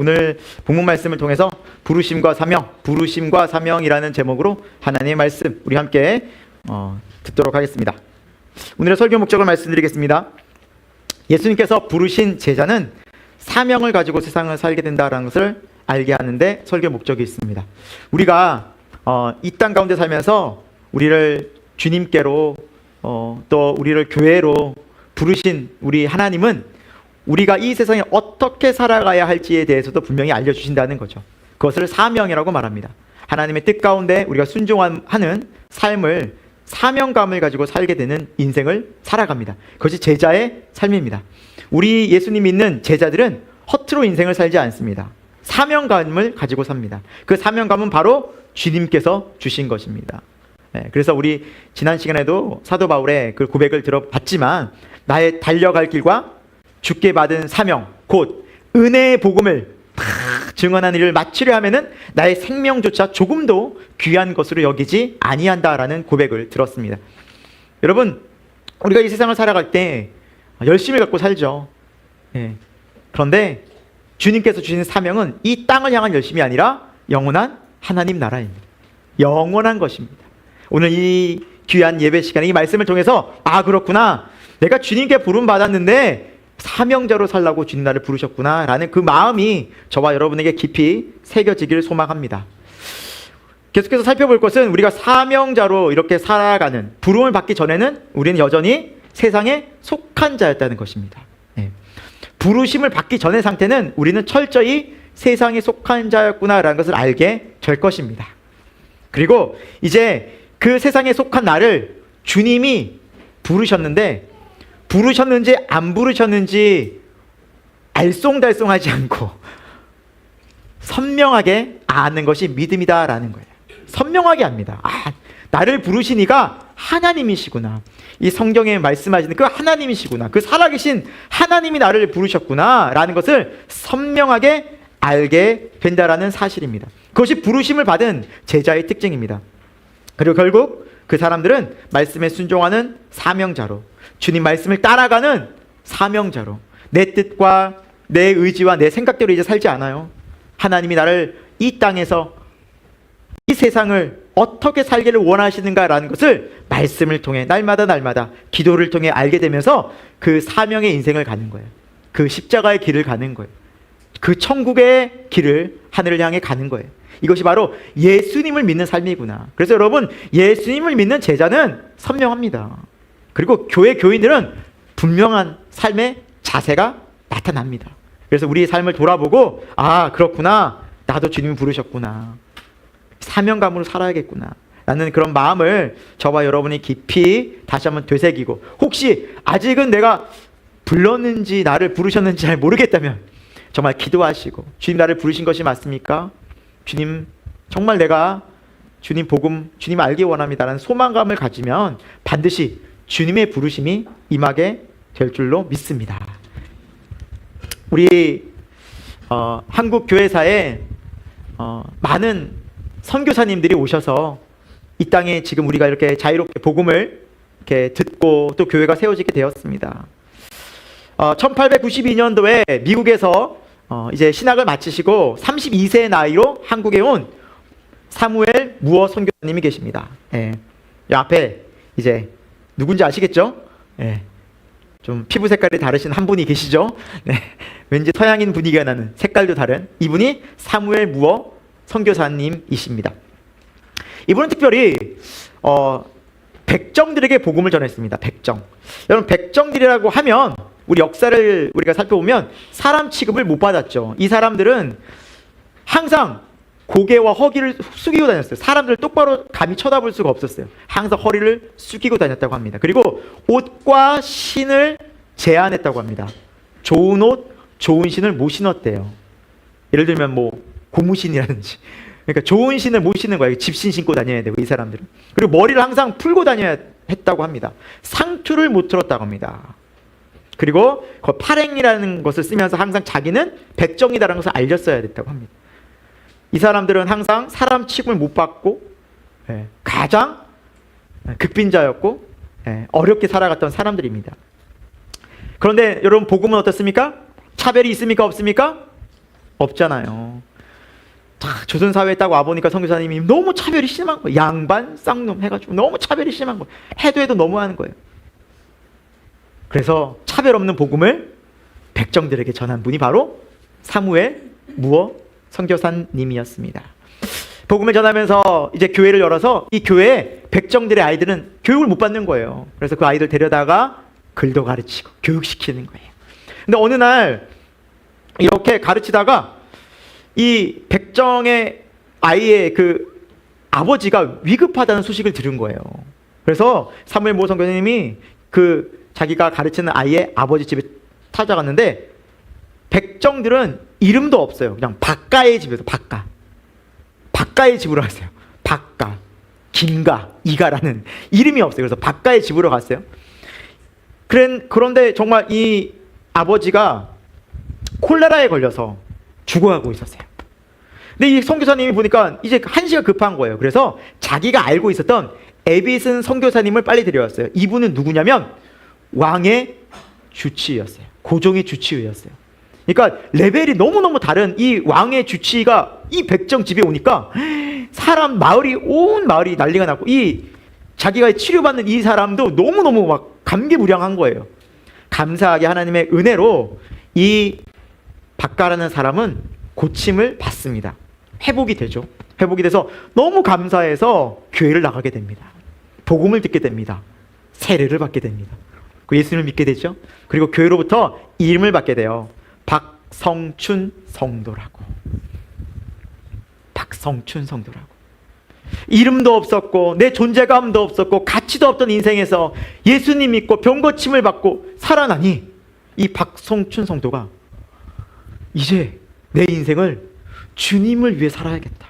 오늘 본문 말씀을 통해서 부르심과 사명이라는 제목으로 하나님의 말씀 우리 함께 듣도록 하겠습니다. 오늘의 설교 목적을 말씀드리겠습니다. 예수님께서 부르신 제자는 사명을 가지고 세상을 살게 된다는 것을 알게 하는데 설교 목적이 있습니다. 우리가 이 땅 가운데 살면서 우리를 주님께로 또 우리를 교회로 부르신 우리 하나님은 우리가 이 세상에 어떻게 살아가야 할지에 대해서도 분명히 알려주신다는 거죠. 그것을 사명이라고 말합니다. 하나님의 뜻 가운데 우리가 순종하는 삶을, 사명감을 가지고 살게 되는 인생을 살아갑니다. 그것이 제자의 삶입니다. 우리 예수님 믿는 제자들은 허투루 인생을 살지 않습니다. 사명감을 가지고 삽니다. 그 사명감은 바로 주님께서 주신 것입니다. 그래서 우리 지난 시간에도 사도 바울의 그 고백을 들어봤지만, 나의 달려갈 길과 주께 받은 사명 곧 은혜의 복음을 증언하는 일을 마치려 하면은 나의 생명조차 조금도 귀한 것으로 여기지 아니한다라는 고백을 들었습니다. 여러분, 우리가 이 세상을 살아갈 때 열심을 갖고 살죠. 그런데 주님께서 주신 사명은 이 땅을 향한 열심이 아니라 영원한 하나님 나라입니다. 영원한 것입니다. 오늘 이 귀한 예배 시간에 이 말씀을 통해서 그렇구나, 내가 주님께 부름 받았는데 사명자로 살라고 주님 나를 부르셨구나 라는 그 마음이 저와 여러분에게 깊이 새겨지기를 소망합니다. 계속해서 살펴볼 것은 우리가 사명자로 이렇게 살아가는, 부름을 받기 전에는 우리는 여전히 세상에 속한 자였다는 것입니다. 부르심을 받기 전의 상태는 우리는 철저히 세상에 속한 자였구나라는 것을 알게 될 것입니다. 그리고 이제 그 세상에 속한 나를 주님이 부르셨는데, 부르셨는지 안 부르셨는지 알쏭달쏭하지 않고 선명하게 아는 것이 믿음이다라는 거예요. 선명하게 압니다. 나를 부르시니까 하나님이시구나. 이 성경에 말씀하시는 그 하나님이시구나. 그 살아계신 하나님이 나를 부르셨구나 라는 것을 선명하게 알게 된다라는 사실입니다. 그것이 부르심을 받은 제자의 특징입니다. 그리고 결국 그 사람들은 말씀에 순종하는 사명자로, 주님 말씀을 따라가는 사명자로, 내 뜻과 내 의지와 내 생각대로 이제 살지 않아요. 하나님이 나를 이 땅에서 이 세상을 어떻게 살기를 원하시는가라는 것을 말씀을 통해 날마다 기도를 통해 알게 되면서 그 사명의 인생을 가는 거예요. 그 십자가의 길을 가는 거예요. 그 천국의 길을 하늘을 향해 가는 거예요. 이것이 바로 예수님을 믿는 삶이구나. 그래서 여러분, 예수님을 믿는 제자는 선명합니다. 그리고 교회 교인들은 분명한 삶의 자세가 나타납니다. 그래서 우리의 삶을 돌아보고 그렇구나, 나도 주님이 부르셨구나, 사명감으로 살아야겠구나 라는 그런 마음을 저와 여러분이 깊이 다시 한번 되새기고, 혹시 아직은 내가 불렀는지 나를 부르셨는지 잘 모르겠다면 정말 기도하시고, 주님 나를 부르신 것이 맞습니까? 주님, 정말 내가 주님 복음, 주님 알기 원합니다라는 소망감을 가지면 반드시 주님의 부르심이 임하게 될 줄로 믿습니다. 우리 한국 교회사에 많은 선교사님들이 오셔서 이 땅에 지금 우리가 이렇게 자유롭게 복음을 이렇게 듣고 또 교회가 세워지게 되었습니다. 1892년도에 미국에서 이제 신학을 마치시고 32세의 나이로 한국에 온 사무엘 무어 선교사님이 계십니다. 이 앞에 이제 누군지 아시겠죠? 좀 피부 색깔이 다르신 한 분이 계시죠? 왠지 서양인 분위기가 나는, 색깔도 다른 이분이 사무엘 무어 선교사님이십니다. 이분은 특별히 백정들에게 복음을 전했습니다. 백정. 여러분, 백정들이라고 하면 우리 역사를 우리가 살펴보면 사람 취급을 못 받았죠. 이 사람들은 항상 고개와 허리를 숙이고 다녔어요. 사람들을 똑바로 감히 쳐다볼 수가 없었어요. 항상 허리를 숙이고 다녔다고 합니다. 그리고 옷과 신을 제한했다고 합니다. 좋은 옷, 좋은 신을 못 신었대요. 예를 들면 고무신이라든지, 그러니까 좋은 신을 못 신는 거예요. 집신 신고 다녀야 되고, 이 사람들은. 그리고 머리를 항상 풀고 다녀야 했다고 합니다. 상투를 못 틀었다고 합니다. 그리고 그 파랭이라는 것을 쓰면서 항상 자기는 백정이다라는 것을 알렸어야 됐다고 합니다. 이 사람들은 항상 사람 취급을 못 받고 가장 극빈자였고 어렵게 살아갔던 사람들입니다. 그런데 여러분, 복음은 어떻습니까? 차별이 있습니까? 없습니까? 없잖아요. 조선 사회에 딱 와보니까 선교사님이 너무 차별이 심한 거예요. 양반, 쌍놈 해가지고 너무 차별이 심한 거예요. 해도 너무하는 거예요. 그래서 차별 없는 복음을 백정들에게 전한 분이 바로 사무엘 무어 선교사님이었습니다. 복음을 전하면서 이제 교회를 열어서 이 교회에 백정들의 아이들은 교육을 못 받는 거예요. 그래서 그 아이들 데려다가 글도 가르치고 교육시키는 거예요. 근데 어느 날 이렇게 가르치다가 이 백정의 아이의 그 아버지가 위급하다는 소식을 들은 거예요. 그래서 사무엘 모 선교사님이 그 자기가 가르치는 아이의 아버지 집에 찾아갔는데 백정들은 이름도 없어요. 그냥 박가의 집에서 박가의 집으로 갔어요. 박가, 김가, 이가라는 이름이 없어요. 그래서 박가의 집으로 갔어요. 그런데 정말 이 아버지가 콜레라에 걸려서 죽어가고 있었어요. 근데 이 선교사님이 보니까 이제 한시가 급한 거예요. 그래서 자기가 알고 있었던 에빗은 선교사님을 빨리 데려왔어요. 이분은 누구냐면 왕의 주치의였어요. 고종의 주치의였어요. 그러니까 레벨이 너무너무 다른 이 왕의 주치의가 이 백정 집에 오니까 온 마을이 난리가 났고 이 자기가 치료받는 이 사람도 너무너무 막 감개무량한 거예요. 감사하게 하나님의 은혜로 이 박가라는 사람은 고침을 받습니다. 회복이 되죠. 회복이 돼서 너무 감사해서 교회를 나가게 됩니다. 복음을 듣게 됩니다. 세례를 받게 됩니다. 그 예수님을 믿게 되죠. 그리고 교회로부터 이름을 받게 돼요. 박성춘 성도라고. 박성춘 성도라고. 이름도 없었고 내 존재감도 없었고 가치도 없던 인생에서 예수님 믿고 병고침을 받고 살아나니 이 박성춘 성도가 이제 내 인생을 주님을 위해 살아야겠다.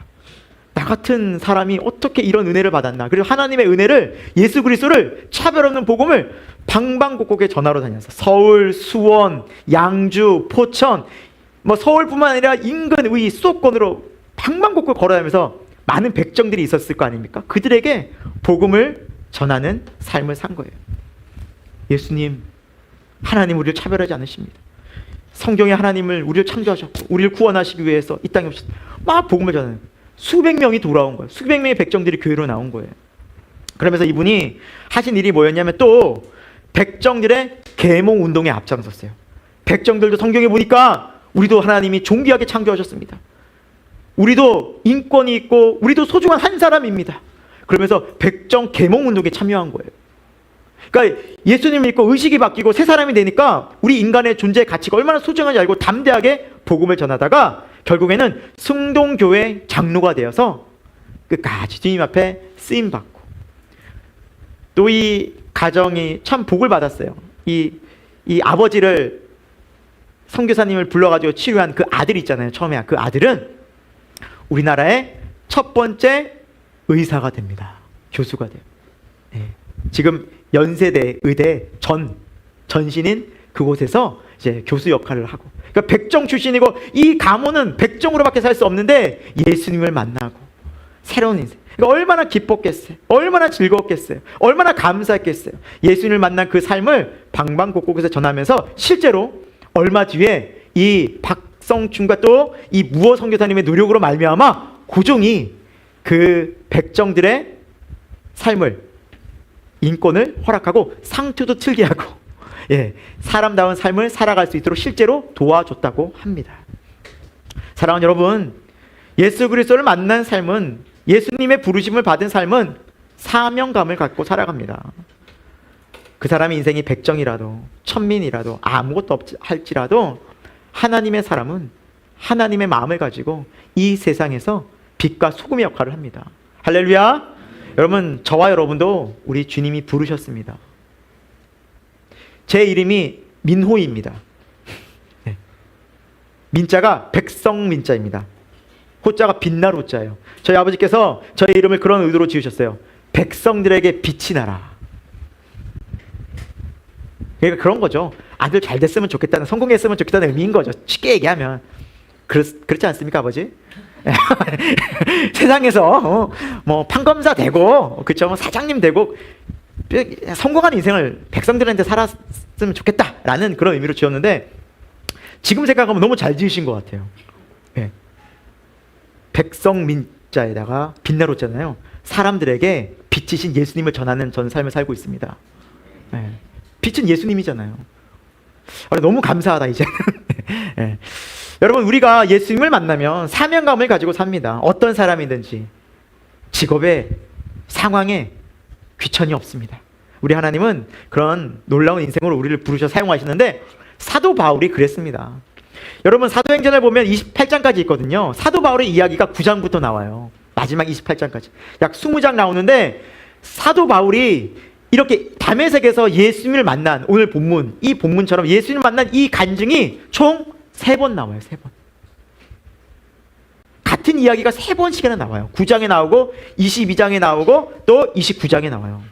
나 같은 사람이 어떻게 이런 은혜를 받았나. 그리고 하나님의 은혜를, 예수 그리스도를, 차별 없는 복음을 방방곡곡에 전하러 다녔어. 서울, 수원, 양주, 포천, 서울뿐만 아니라 인근, 의, 수도권으로 방방곡곡 걸어다니면서 많은 백정들이 있었을 거 아닙니까? 그들에게 복음을 전하는 삶을 산 거예요. 예수님, 하나님 우리를 차별하지 않으십니다. 성경에 하나님을 우리를 창조하셨고 우리를 구원하시기 위해서 이 땅에 오셨. 막 복음을 전하는 거예요. 수백 명이 돌아온 거예요. 수백 명의 백정들이 교회로 나온 거예요. 그러면서 이분이 하신 일이 뭐였냐면 또 백정들의 계몽 운동에 앞장섰어요. 백정들도 성경에 보니까 우리도 하나님이 존귀하게 창조하셨습니다. 우리도 인권이 있고 우리도 소중한 한 사람입니다. 그러면서 백정 계몽 운동에 참여한 거예요. 그러니까 예수님을 믿고 의식이 바뀌고 새 사람이 되니까 우리 인간의 존재 가치가 얼마나 소중한지 알고 담대하게 복음을 전하다가 결국에는 승동교회 장로가 되어서 끝까지 주님 앞에 쓰임받고 또 이 가정이 참 복을 받았어요. 이 아버지를 선교사님을 불러가지고 치료한 그 아들 있잖아요. 처음에 그 아들은 우리나라의 첫 번째 의사가 됩니다. 교수가 돼요. 네. 지금 연세대 의대 전신인 그곳에서 이제 교수 역할을 하고, 그러니까 백정 출신이고 이 가문은 백정으로밖에 살 수 없는데 예수님을 만나고 새로운 인생. 그러니까 얼마나 기뻤겠어요. 얼마나 즐거웠겠어요. 얼마나 감사했겠어요. 예수님을 만난 그 삶을 방방곡곡에서 전하면서 실제로 얼마 뒤에 이 박성춘과 또 이 무어 선교사님의 노력으로 말미암아 고종이 그 백정들의 삶을, 인권을 허락하고 상투도 틀게 하고 사람다운 삶을 살아갈 수 있도록 실제로 도와줬다고 합니다. 사랑하는 여러분, 예수 그리스도를 만난 삶은, 예수님의 부르심을 받은 삶은 사명감을 갖고 살아갑니다. 그 사람의 인생이 백정이라도 천민이라도 아무것도 할지라도 하나님의 사람은 하나님의 마음을 가지고 이 세상에서 빛과 소금의 역할을 합니다. 할렐루야. 여러분, 저와 여러분도 우리 주님이 부르셨습니다. 제 이름이 민호입니다. 네. 민자가 백성민자입니다. 호자가 빛날 호자예요. 저희 아버지께서 저의 이름을 그런 의도로 지으셨어요. 백성들에게 빛이 나라. 그러니까 그런 거죠. 아들 잘 됐으면 좋겠다는, 성공했으면 좋겠다는 의미인 거죠. 쉽게 얘기하면. 그렇지 않습니까, 아버지? 세상에서 판검사 되고, 그쵸, 사장님 되고 성공한 인생을 백성들한테 살았으면 좋겠다라는 그런 의미로 지었는데, 지금 생각하면 너무 잘 지으신 것 같아요. 백성 민자에다가 빛나로잖아요. 사람들에게 빛이신 예수님을 전하는 전 삶을 살고 있습니다. 네. 빛은 예수님이잖아요. 너무 감사하다 이제는. 네. 여러분, 우리가 예수님을 만나면 사명감을 가지고 삽니다. 어떤 사람이든지 직업에, 상황에 귀천이 없습니다. 우리 하나님은 그런 놀라운 인생으로 우리를 부르셔 사용하시는데, 사도 바울이 그랬습니다. 여러분, 사도행전을 보면 28장까지 있거든요. 사도 바울의 이야기가 9장부터 나와요. 마지막 28장까지 약 20장 나오는데, 사도 바울이 이렇게 다메섹에서 예수님을 만난, 오늘 본문, 이 본문처럼 예수님을 만난 이 간증이 총 3번 나와요. 3번. 같은 이야기가 3번씩이나 나와요. 9장에 나오고 22장에 나오고 또 29장에 나와요.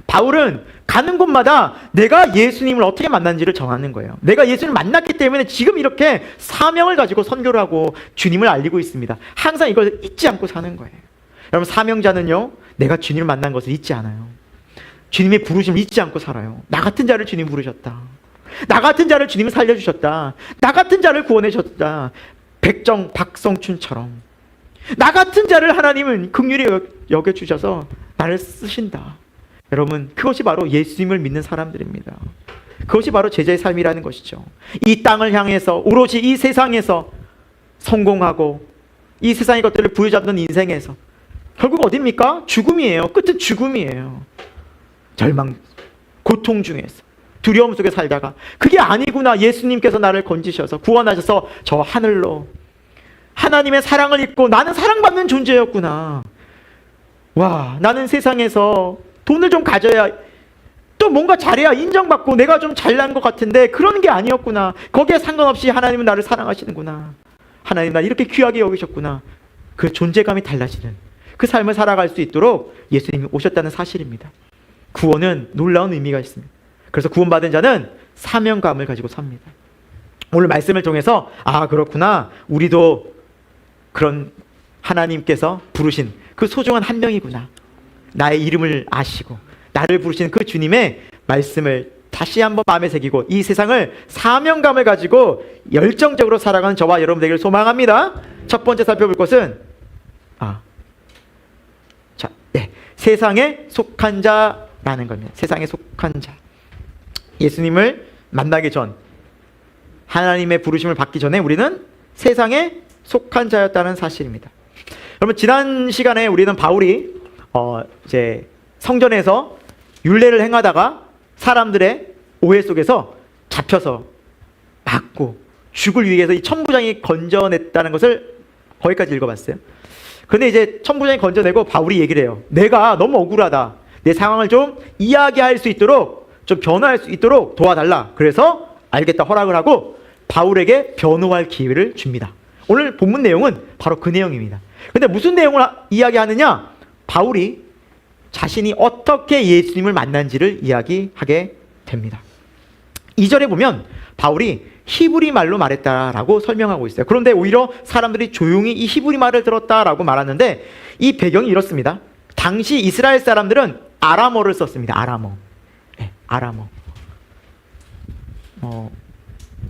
바울은 가는 곳마다 내가 예수님을 어떻게 만난지를 정하는 거예요. 내가 예수님을 만났기 때문에 지금 이렇게 사명을 가지고 선교를 하고 주님을 알리고 있습니다. 항상 이걸 잊지 않고 사는 거예요. 여러분, 사명자는요, 내가 주님을 만난 것을 잊지 않아요. 주님의 부르심을 잊지 않고 살아요. 나 같은 자를 주님 부르셨다. 나 같은 자를 주님이 살려주셨다. 나 같은 자를 구원해 주셨다. 백정 박성춘처럼 나 같은 자를 하나님은 긍휼히 여겨주셔서 나를 쓰신다. 여러분, 그것이 바로 예수님을 믿는 사람들입니다. 그것이 바로 제자의 삶이라는 것이죠. 이 땅을 향해서 오로지 이 세상에서 성공하고 이 세상의 것들을 부여잡는 인생에서 결국 어딥니까? 죽음이에요. 끝은 죽음이에요. 절망, 고통 중에서 두려움 속에 살다가 그게 아니구나, 예수님께서 나를 건지셔서 구원하셔서 저 하늘로 하나님의 사랑을 입고 나는 사랑받는 존재였구나. 와, 나는 세상에서 돈을 좀 가져야, 또 뭔가 잘해야 인정받고 내가 좀 잘난 것 같은데 그런 게 아니었구나. 거기에 상관없이 하나님은 나를 사랑하시는구나. 하나님 나 이렇게 귀하게 여기셨구나. 그 존재감이 달라지는 그 삶을 살아갈 수 있도록 예수님이 오셨다는 사실입니다. 구원은 놀라운 의미가 있습니다. 그래서 구원받은 자는 사명감을 가지고 삽니다. 오늘 말씀을 통해서 그렇구나, 우리도 그런 하나님께서 부르신 그 소중한 한 명이구나. 나의 이름을 아시고 나를 부르신 그 주님의 말씀을 다시 한번 마음에 새기고 이 세상을 사명감을 가지고 열정적으로 살아가는 저와 여러분 되기를 소망합니다. 첫 번째 살펴볼 것은 세상에 속한 자라는 겁니다. 세상에 속한 자. 예수님을 만나기 전, 하나님의 부르심을 받기 전에 우리는 세상에 속한 자였다는 사실입니다. 여러분, 지난 시간에 우리는 바울이 이제 성전에서 율례를 행하다가 사람들의 오해 속에서 잡혀서 맞고 죽을 위해서 이 천부장이 건져냈다는 것을 거기까지 읽어봤어요. 근데 이제 천부장이 건져내고 바울이 얘기를 해요. 내가 너무 억울하다. 내 상황을 좀 이야기할 수 있도록, 좀 변화할 수 있도록 도와달라. 그래서 알겠다 허락을 하고 바울에게 변호할 기회를 줍니다. 오늘 본문 내용은 바로 그 내용입니다. 근데 무슨 내용을 이야기하느냐? 바울이 자신이 어떻게 예수님을 만난지를 이야기하게 됩니다. 2절에 보면 바울이 히브리 말로 말했다라고 설명하고 있어요. 그런데 오히려 사람들이 조용히 이 히브리 말을 들었다라고 말하는데, 이 배경이 이렇습니다. 당시 이스라엘 사람들은 아람어를 썼습니다. 아람어. 네, 아람어.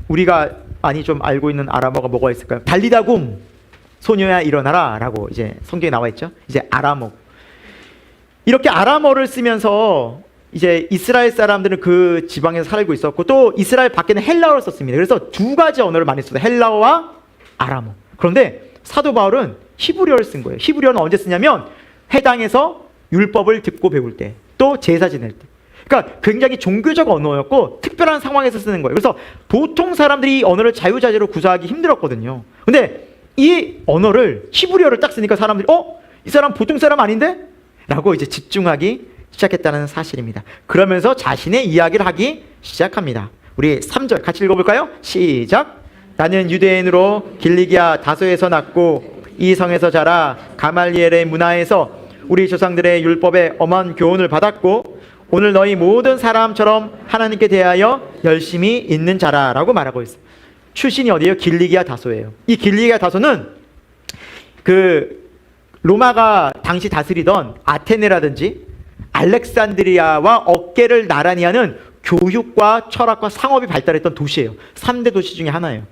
우리가 많이 좀 알고 있는 아람어가 뭐가 있을까요? 달리다굼, 소녀야 일어나라 라고 이제 성경에 나와 있죠. 이제 아람어. 이렇게 아람어를 쓰면서 이제 이스라엘 사람들은 그 지방에서 살고 있었고, 또 이스라엘 밖에는 헬라어를 썼습니다. 그래서 두 가지 언어를 많이 썼어요. 헬라어와 아람어. 그런데 사도 바울은 히브리어를 쓴 거예요. 히브리어는 언제 쓰냐면 회당에서 율법을 듣고 배울 때, 또 제사 지낼 때. 그러니까 굉장히 종교적 언어였고 특별한 상황에서 쓰는 거예요. 그래서 보통 사람들이 이 언어를 자유자재로 구사하기 힘들었거든요. 근데 이 언어를, 히브리어를 딱 쓰니까 사람들이 이 사람 보통 사람 아닌데? 라고 이제 집중하기 시작했다는 사실입니다. 그러면서 자신의 이야기를 하기 시작합니다. 우리 3절 같이 읽어볼까요? 시작. 나는 유대인으로 길리기아 다소에서 났고 이 성에서 자라 가말리엘의 문화에서 우리 조상들의 율법에 엄한 교훈을 받았고 오늘 너희 모든 사람처럼 하나님께 대하여 열심히 있는 자라라고 말하고 있어요. 출신이 어디예요? 길리기아 다소예요. 이 길리기아 다소는 그 로마가 당시 다스리던 아테네라든지 알렉산드리아와 어깨를 나란히 하는 교육과 철학과 상업이 발달했던 도시예요. 3대 도시 중에 하나예요.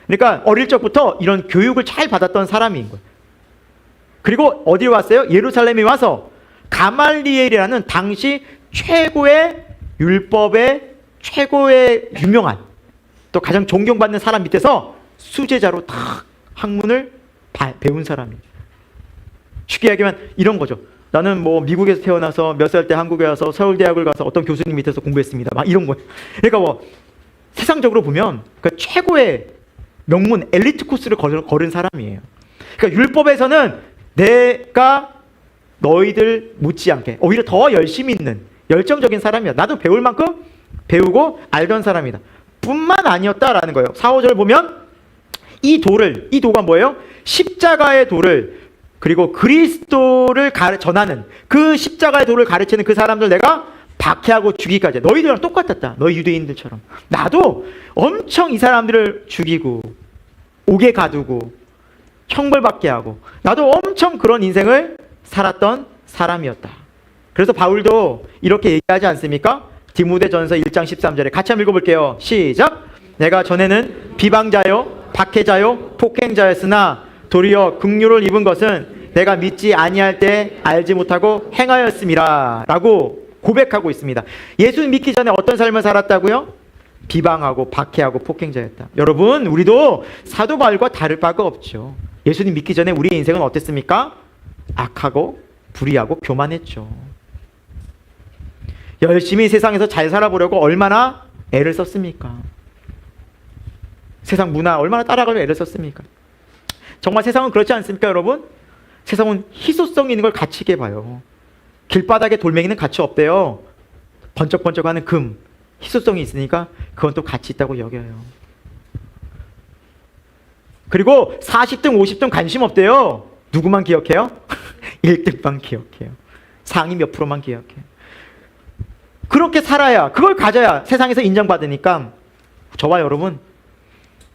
그러니까 어릴 적부터 이런 교육을 잘 받았던 사람인 거예요. 그리고 어디로 왔어요? 예루살렘에 와서 가말리엘이라는 당시 최고의 율법의 최고의 유명한 또 가장 존경받는 사람 밑에서 수제자로 탁 학문을 배운 사람이에요. 쉽게 얘기하면 이런 거죠. 나는 뭐 미국에서 태어나서 몇 살 때 한국에 와서 서울대학을 가서 어떤 교수님 밑에서 공부했습니다. 막 이런 거예요. 그러니까 뭐 세상적으로 보면 그 최고의 명문 엘리트 코스를 걸은 사람이에요. 그러니까 율법에서는 내가 너희들 못지않게 오히려 더 열심히 있는 열정적인 사람이야. 나도 배울 만큼 배우고 알던 사람이다. 뿐만 아니었다라는 거예요. 4, 5절 보면 이 도가 뭐예요? 십자가의 도를 그리고 그리스도를 전하는 그 십자가의 도를 가르치는 그 사람들 내가 박해하고 죽이기까지. 너희들이랑 똑같았다. 너희 유대인들처럼. 나도 엄청 이 사람들을 죽이고 옥에 가두고 형벌받게 하고 나도 엄청 그런 인생을 살았던 사람이었다. 그래서 바울도 이렇게 얘기하지 않습니까? 디모데전서 1장 13절에 같이 한번 읽어볼게요. 시작. 내가 전에는 비방자요 박해자요 폭행자였으나 도리어 긍휼을 입은 것은 내가 믿지 아니할 때 알지 못하고 행하였음이라 라고 고백하고 있습니다. 예수님 믿기 전에 어떤 삶을 살았다고요? 비방하고 박해하고 폭행자였다. 여러분 우리도 사도 바울과 다를 바가 없죠. 예수님 믿기 전에 우리의 인생은 어땠습니까? 악하고 불의하고 교만했죠. 열심히 세상에서 잘 살아보려고 얼마나 애를 썼습니까? 세상 문화 얼마나 따라가려고 애를 썼습니까? 정말 세상은 그렇지 않습니까, 여러분? 세상은 희소성 있는 걸 가치 있게 봐요. 길바닥에 돌멩이는 가치 없대요. 번쩍번쩍하는 금, 희소성이 있으니까 그건 또 가치 있다고 여겨요. 그리고 40등, 50등 관심 없대요. 누구만 기억해요? 1등만 기억해요. 상위 몇 프로만 기억해요. 그렇게 살아야, 그걸 가져야 세상에서 인정받으니까 저와 여러분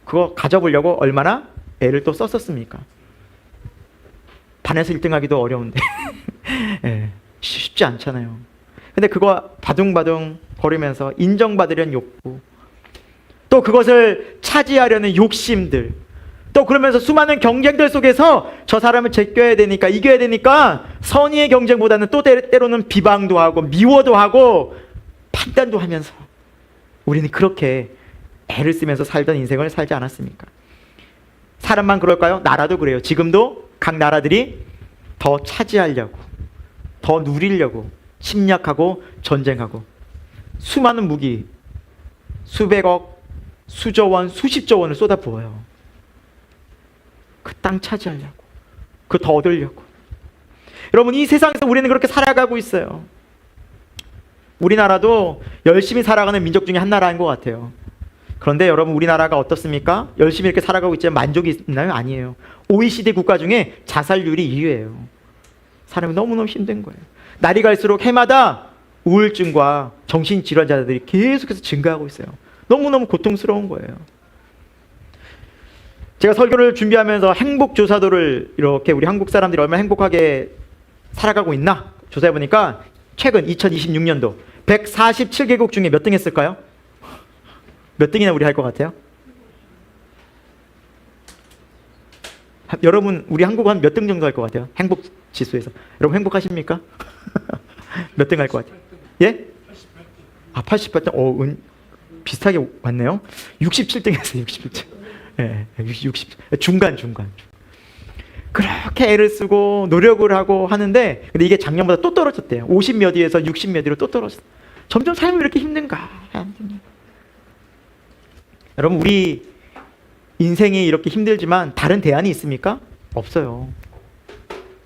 그거 가져보려고 얼마나 애를 또 썼었습니까? 반에서 1등 하기도 어려운데 네, 쉽지 않잖아요. 근데 그거 바둥바둥 거리면서 인정받으려는 욕구, 또 그것을 차지하려는 욕심들, 또 그러면서 수많은 경쟁들 속에서 저 사람을 제껴야 되니까 이겨야 되니까 선의의 경쟁보다는 또 때로는 비방도 하고 미워도 하고 판단도 하면서 우리는 그렇게 애를 쓰면서 살던 인생을 살지 않았습니까? 사람만 그럴까요? 나라도 그래요. 지금도 각 나라들이 더 차지하려고, 더 누리려고 침략하고 전쟁하고 수많은 무기, 수백억, 수조 원, 수십조 원을 쏟아부어요. 그 땅 차지하려고, 그 더 얻으려고. 여러분 이 세상에서 우리는 그렇게 살아가고 있어요. 우리나라도 열심히 살아가는 민족 중에 한 나라인 것 같아요. 그런데 여러분 우리나라가 어떻습니까? 열심히 이렇게 살아가고 있지만 만족이 있나요? 아니에요. OECD 국가 중에 자살률이 2위예요. 사람이 너무너무 힘든 거예요. 날이 갈수록 해마다 우울증과 정신질환자들이 계속해서 증가하고 있어요. 너무너무 고통스러운 거예요. 제가 설교를 준비하면서 행복조사도를 이렇게 우리 한국 사람들이 얼마나 행복하게 살아가고 있나 조사해보니까 최근 2026년도 147개국 중에 몇 등 했을까요? 몇 등이나 우리 할 것 같아요? 여러분 우리 한국은 몇 등 정도 할 것 같아요? 행복 지수에서. 여러분 행복하십니까? 몇 등 할 것 같아요? 예? 아 88등? 비슷하게 왔네요. 67등 했어요. 67등. 예, 60 중간. 그렇게 애를 쓰고 노력을 하고 하는데 근데 이게 작년보다 또 떨어졌대요. 50 몇 위에서 60 몇 위로 또 떨어졌어요. 점점 삶이 왜 이렇게 힘든가? 여러분 우리 인생이 이렇게 힘들지만 다른 대안이 있습니까? 없어요.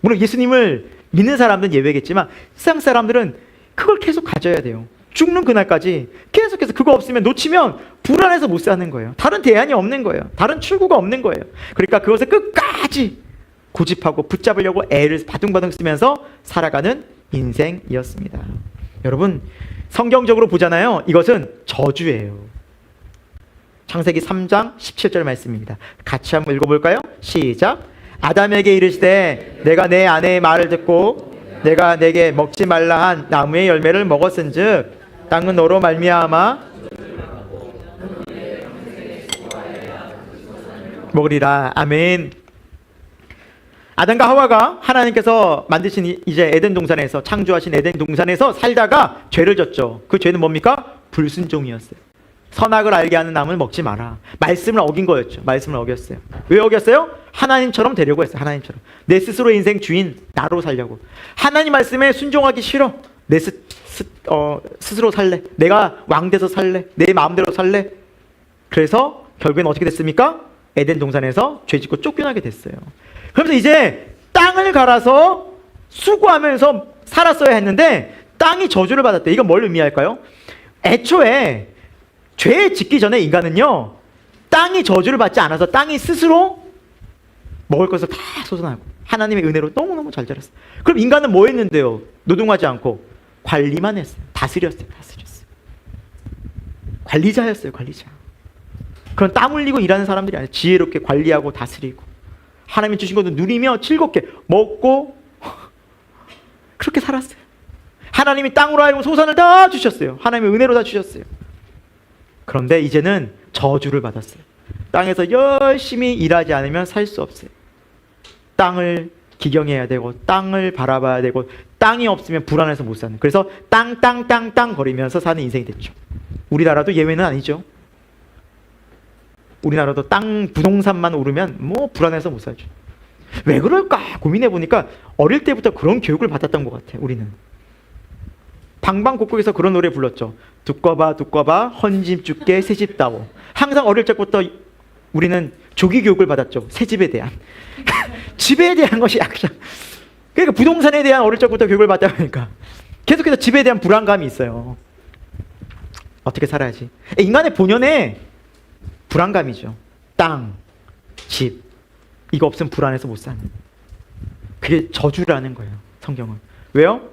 물론 예수님을 믿는 사람들은 예외겠지만 세상 사람들은 그걸 계속 가져야 돼요. 죽는 그날까지 계속해서 그거 없으면 놓치면 불안해서 못 사는 거예요. 다른 대안이 없는 거예요. 다른 출구가 없는 거예요. 그러니까 그것을 끝까지 고집하고 붙잡으려고 애를 바둥바둥 쓰면서 살아가는 인생이었습니다. 여러분 성경적으로 보잖아요. 이것은 저주예요. 창세기 3장 17절 말씀입니다. 같이 한번 읽어볼까요? 시작. 아담에게 이르시되 내가 내 아내의 말을 듣고 내가 내게 먹지 말라 한 나무의 열매를 먹었은즉 땅은 너로 말미암아 먹으리라. 아멘. 아담과 하와가 하나님께서 만드신 이제 에덴 동산에서, 창조하신 에덴 동산에서 살다가 죄를 졌죠. 그 죄는 뭡니까? 불순종이었어요. 선악을 알게 하는 나무를 먹지 마라. 말씀을 어긴 거였죠. 말씀을 어겼어요. 왜 어겼어요? 하나님처럼 되려고 했어요. 하나님처럼. 내 스스로 인생 주인 나로 살려고. 하나님 말씀에 순종하기 싫어. 내 스스로 살래. 내가 왕 돼서 살래. 내 마음대로 살래. 그래서 결국엔 어떻게 됐습니까? 에덴 동산에서 죄짓고 쫓겨나게 됐어요. 그러면서 이제 땅을 갈아서 수고하면서 살았어야 했는데 땅이 저주를 받았대. 이건 뭘 의미할까요? 애초에 죄 짓기 전에 인간은요, 땅이 저주를 받지 않아서 땅이 스스로 먹을 것을 다 솟아나고 하나님의 은혜로 너무너무 잘 자랐어요. 그럼 인간은 뭐 했는데요? 노동하지 않고 관리만 했어요. 다스렸어요. 관리자였어요. 관리자. 그런 땀 흘리고 일하는 사람들이 아니에요. 지혜롭게 관리하고 다스리고 하나님이 주신 것도 누리며 즐겁게 먹고 그렇게 살았어요. 하나님이 땅으로 하여금 소산을 다 주셨어요. 하나님의 은혜로 다 주셨어요. 그런데 이제는 저주를 받았어요. 땅에서 열심히 일하지 않으면 살 수 없어요. 땅을 기경해야 되고 땅을 바라봐야 되고 땅이 없으면 불안해서 못 사는, 그래서 땅 거리면서 사는 인생이 됐죠. 우리나라도 예외는 아니죠. 우리나라도 땅 부동산만 오르면 뭐 불안해서 못 살죠. 왜 그럴까 고민해 보니까 어릴 때부터 그런 교육을 받았던 것 같아요. 우리는 방방곡곡에서 그런 노래 불렀죠. 두꺼봐 헌집 죽게 새집 따오. 항상 어릴 적부터 우리는 조기 교육을 받았죠. 새집에 대한 집에 대한 것이 약간, 그러니까 부동산에 대한 어릴 적부터 교육을 받다 보니까 계속해서 집에 대한 불안감이 있어요. 어떻게 살아야지. 인간의 본연의 불안감이죠. 땅, 집, 이거 없으면 불안해서 못 사는, 그게 저주라는 거예요. 성경은. 왜요?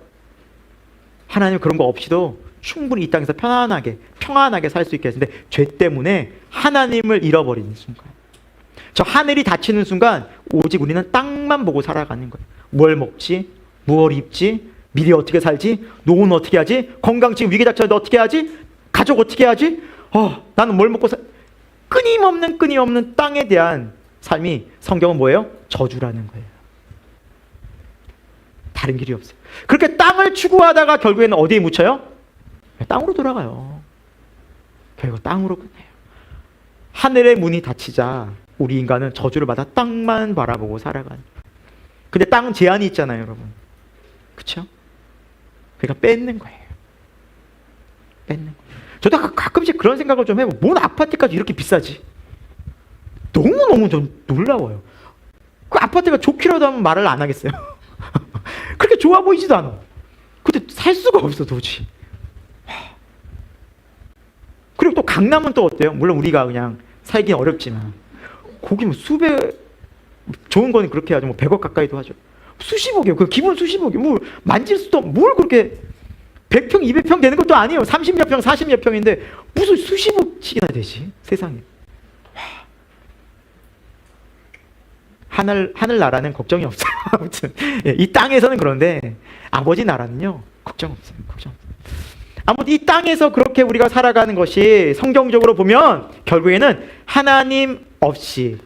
하나님 그런 거 없이도 충분히 이 땅에서 평안하게 살 수 있게 했는데 죄 때문에 하나님을 잃어버리는 순간, 저 하늘이 닫히는 순간 오직 우리는 땅만 보고 살아가는 거예요. 뭘 먹지? 무얼 입지? 미래 어떻게 살지? 노후는 어떻게 하지? 건강 지금 위기 닥쳤는데 어떻게 하지? 가족 어떻게 하지? 나는 뭘 먹고 끊임없는 땅에 대한 삶이, 성경은 뭐예요? 저주라는 거예요. 다른 길이 없어요. 그렇게 땅을 추구하다가 결국에는 어디에 묻혀요? 땅으로 돌아가요. 결국 땅으로 끝내요. 하늘의 문이 닫히자 우리 인간은 저주를 받아 땅만 바라보고 살아가는. 근데 땅은 제한이 있잖아요, 여러분. 그렇죠? 그러니까 뺏는 거예요. 저도 가끔씩 그런 생각을 좀 해보고, 뭔 아파트까지 이렇게 비싸지? 너무너무 좀 놀라워요. 그 아파트가 좋기라도 하면 말을 안 하겠어요. 그렇게 좋아 보이지도 않아. 근데 살 수가 없어 도저히. 그리고 또 강남은 또 어때요? 물론 우리가 그냥 살기 어렵지만 거기 뭐 수백, 좋은 거는 그렇게 하죠. 뭐 100억 가까이도 하죠. 수십억이요. 그 기본 수십억이요. 뭐 만질 수도, 뭘 그렇게 100평, 200평 되는 것도 아니에요. 30몇 평, 40몇 평인데 무슨 수십억씩이나 되지? 세상에. 하늘나라는 걱정이 없어요. 아무튼 이 땅에서는. 그런데 아버지 나라는요 걱정 없어요. 아무튼 이 땅에서 그렇게 우리가 살아가는 것이 성경적으로 보면 결국에는 하나님 없이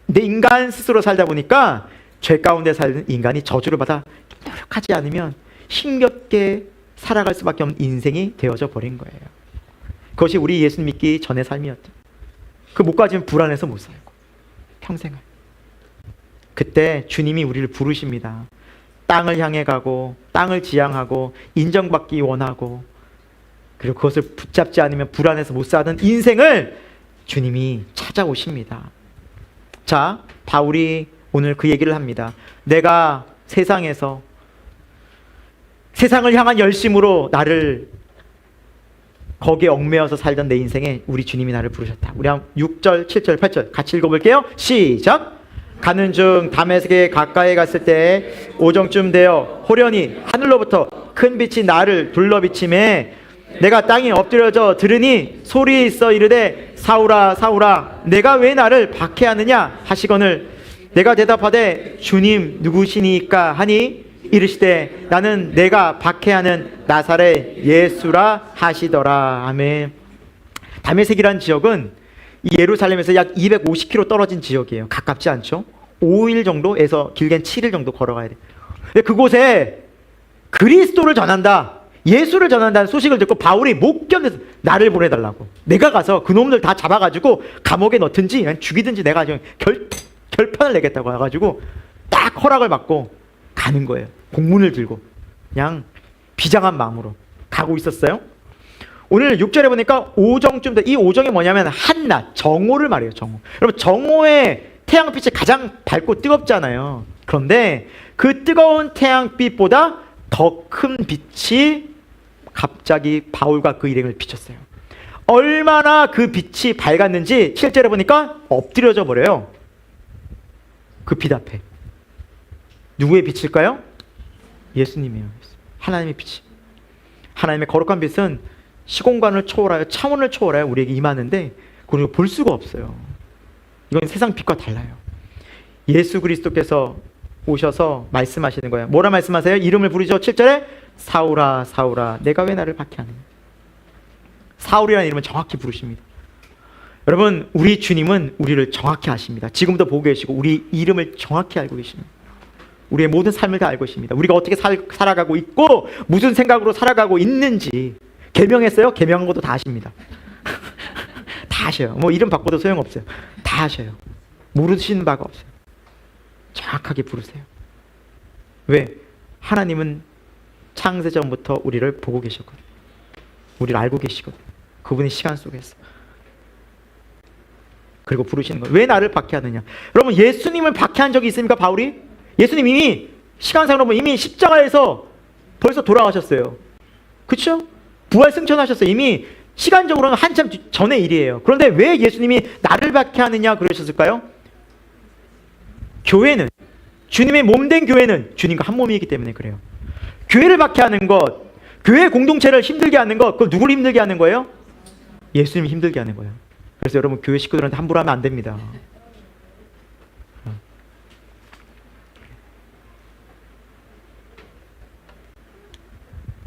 내 인간 스스로 살다 보니까 죄 가운데 사는 인간이 저주를 받아 노력하지 않으면 힘겹게 살아갈 수밖에 없는 인생이 되어져 버린 거예요. 그것이 우리 예수 믿기 전의 삶이었죠. 그 못 가지면 불안해서 못 살고 평생을. 그때 주님이 우리를 부르십니다. 땅을 향해 가고 땅을 지향하고 인정받기 원하고, 그리고 그것을 붙잡지 않으면 불안해서 못 사는 인생을 주님이 찾아오십니다. 자, 바울이 오늘 그 얘기를 합니다. 내가 세상에서 세상을 향한 열심으로 나를 거기에 얽매여서 살던 내 인생에 우리 주님이 나를 부르셨다. 우리 한 6절, 7절, 8절 같이 읽어볼게요. 시작! 가는 중 다메섹에 가까이 갔을 때 오정쯤 되어 호련히 하늘로부터 큰 빛이 나를 둘러비침에 내가 땅에 엎드려져 들으니 소리 있어 이르되 사울아 사울아 내가 왜 나를 박해하느냐 하시거늘 내가 대답하되 주님 누구시니까 하니 이르시되 나는 내가 박해하는 나사렛 예수라 하시더라. 아멘. 다메섹이란 지역은 이 예루살렘에서 약 250km 떨어진 지역이에요. 가깝지 않죠? 5일 정도에서 길게는 7일 정도 걸어가야 돼요. 근데 그곳에 그리스도를 전한다, 예수를 전한다는 소식을 듣고 바울이 못 견뎌서 나를 보내달라고. 내가 가서 그놈들 다 잡아가지고 감옥에 넣든지 죽이든지 내가 결판을 내겠다고 해가지고 딱 허락을 받고 가는 거예요. 공문을 들고 그냥 비장한 마음으로 가고 있었어요. 오늘 6절에 보니까 오정쯤 돼. 이 오정이 뭐냐면 한낮, 정오를 말해요. 정오. 여러분, 정오에 태양빛이 가장 밝고 뜨겁잖아요. 그런데 그 뜨거운 태양빛보다 더 큰 빛이 갑자기 바울과 그 일행을 비쳤어요. 얼마나 그 빛이 밝았는지 실제로 보니까 엎드려져 버려요. 그 빛 앞에. 누구의 빛일까요? 예수님이에요. 하나님의 빛이. 하나님의 거룩한 빛은 시공간을 초월하여 차원을 초월하여 우리에게 임하는데 그걸 볼 수가 없어요. 이건 세상 빛과 달라요. 예수 그리스도께서 오셔서 말씀하시는 거예요. 뭐라 말씀하세요? 이름을 부르죠. 7절에 사울아 사울아 내가 왜 나를 박해하느냐. 사울이라는 이름은 정확히 부르십니다. 여러분, 우리 주님은 우리를 정확히 아십니다. 지금도 보고 계시고 우리 이름을 정확히 알고 계십니다. 우리의 모든 삶을 다 알고 계십니다. 우리가 어떻게 살아가고 있고 무슨 생각으로 살아가고 있는지 계명했어요? 계명한 것도 다 아십니다. 다 아셔요. 뭐 이름 바꿔도 소용없어요. 다 아셔요. 모르시는 바가 없어요. 정확하게 부르세요. 왜? 하나님은 창세전부터 우리를 보고 계셨거든요. 우리를 알고 계시거든요. 그분의 시간 속에서. 그리고 부르시는 거예요. 왜 나를 박해하느냐. 여러분, 예수님을 박해한 적이 있습니까? 바울이? 예수님 이미 시간상으로 보면 이미 십자가에서 벌써 돌아가셨어요. 그렇죠? 부활 승천하셨어요. 이미 시간적으로는 한참 전의 일이에요. 그런데 왜 예수님이 나를 박해하느냐 그러셨을까요? 교회는, 주님의 몸된 교회는 주님과 한 몸이기 때문에 그래요. 교회를 박해하는 것, 교회 공동체를 힘들게 하는 것, 그걸 누구를 힘들게 하는 거예요? 예수님이 힘들게 하는 거예요. 그래서 여러분, 교회 식구들한테 함부로 하면 안 됩니다.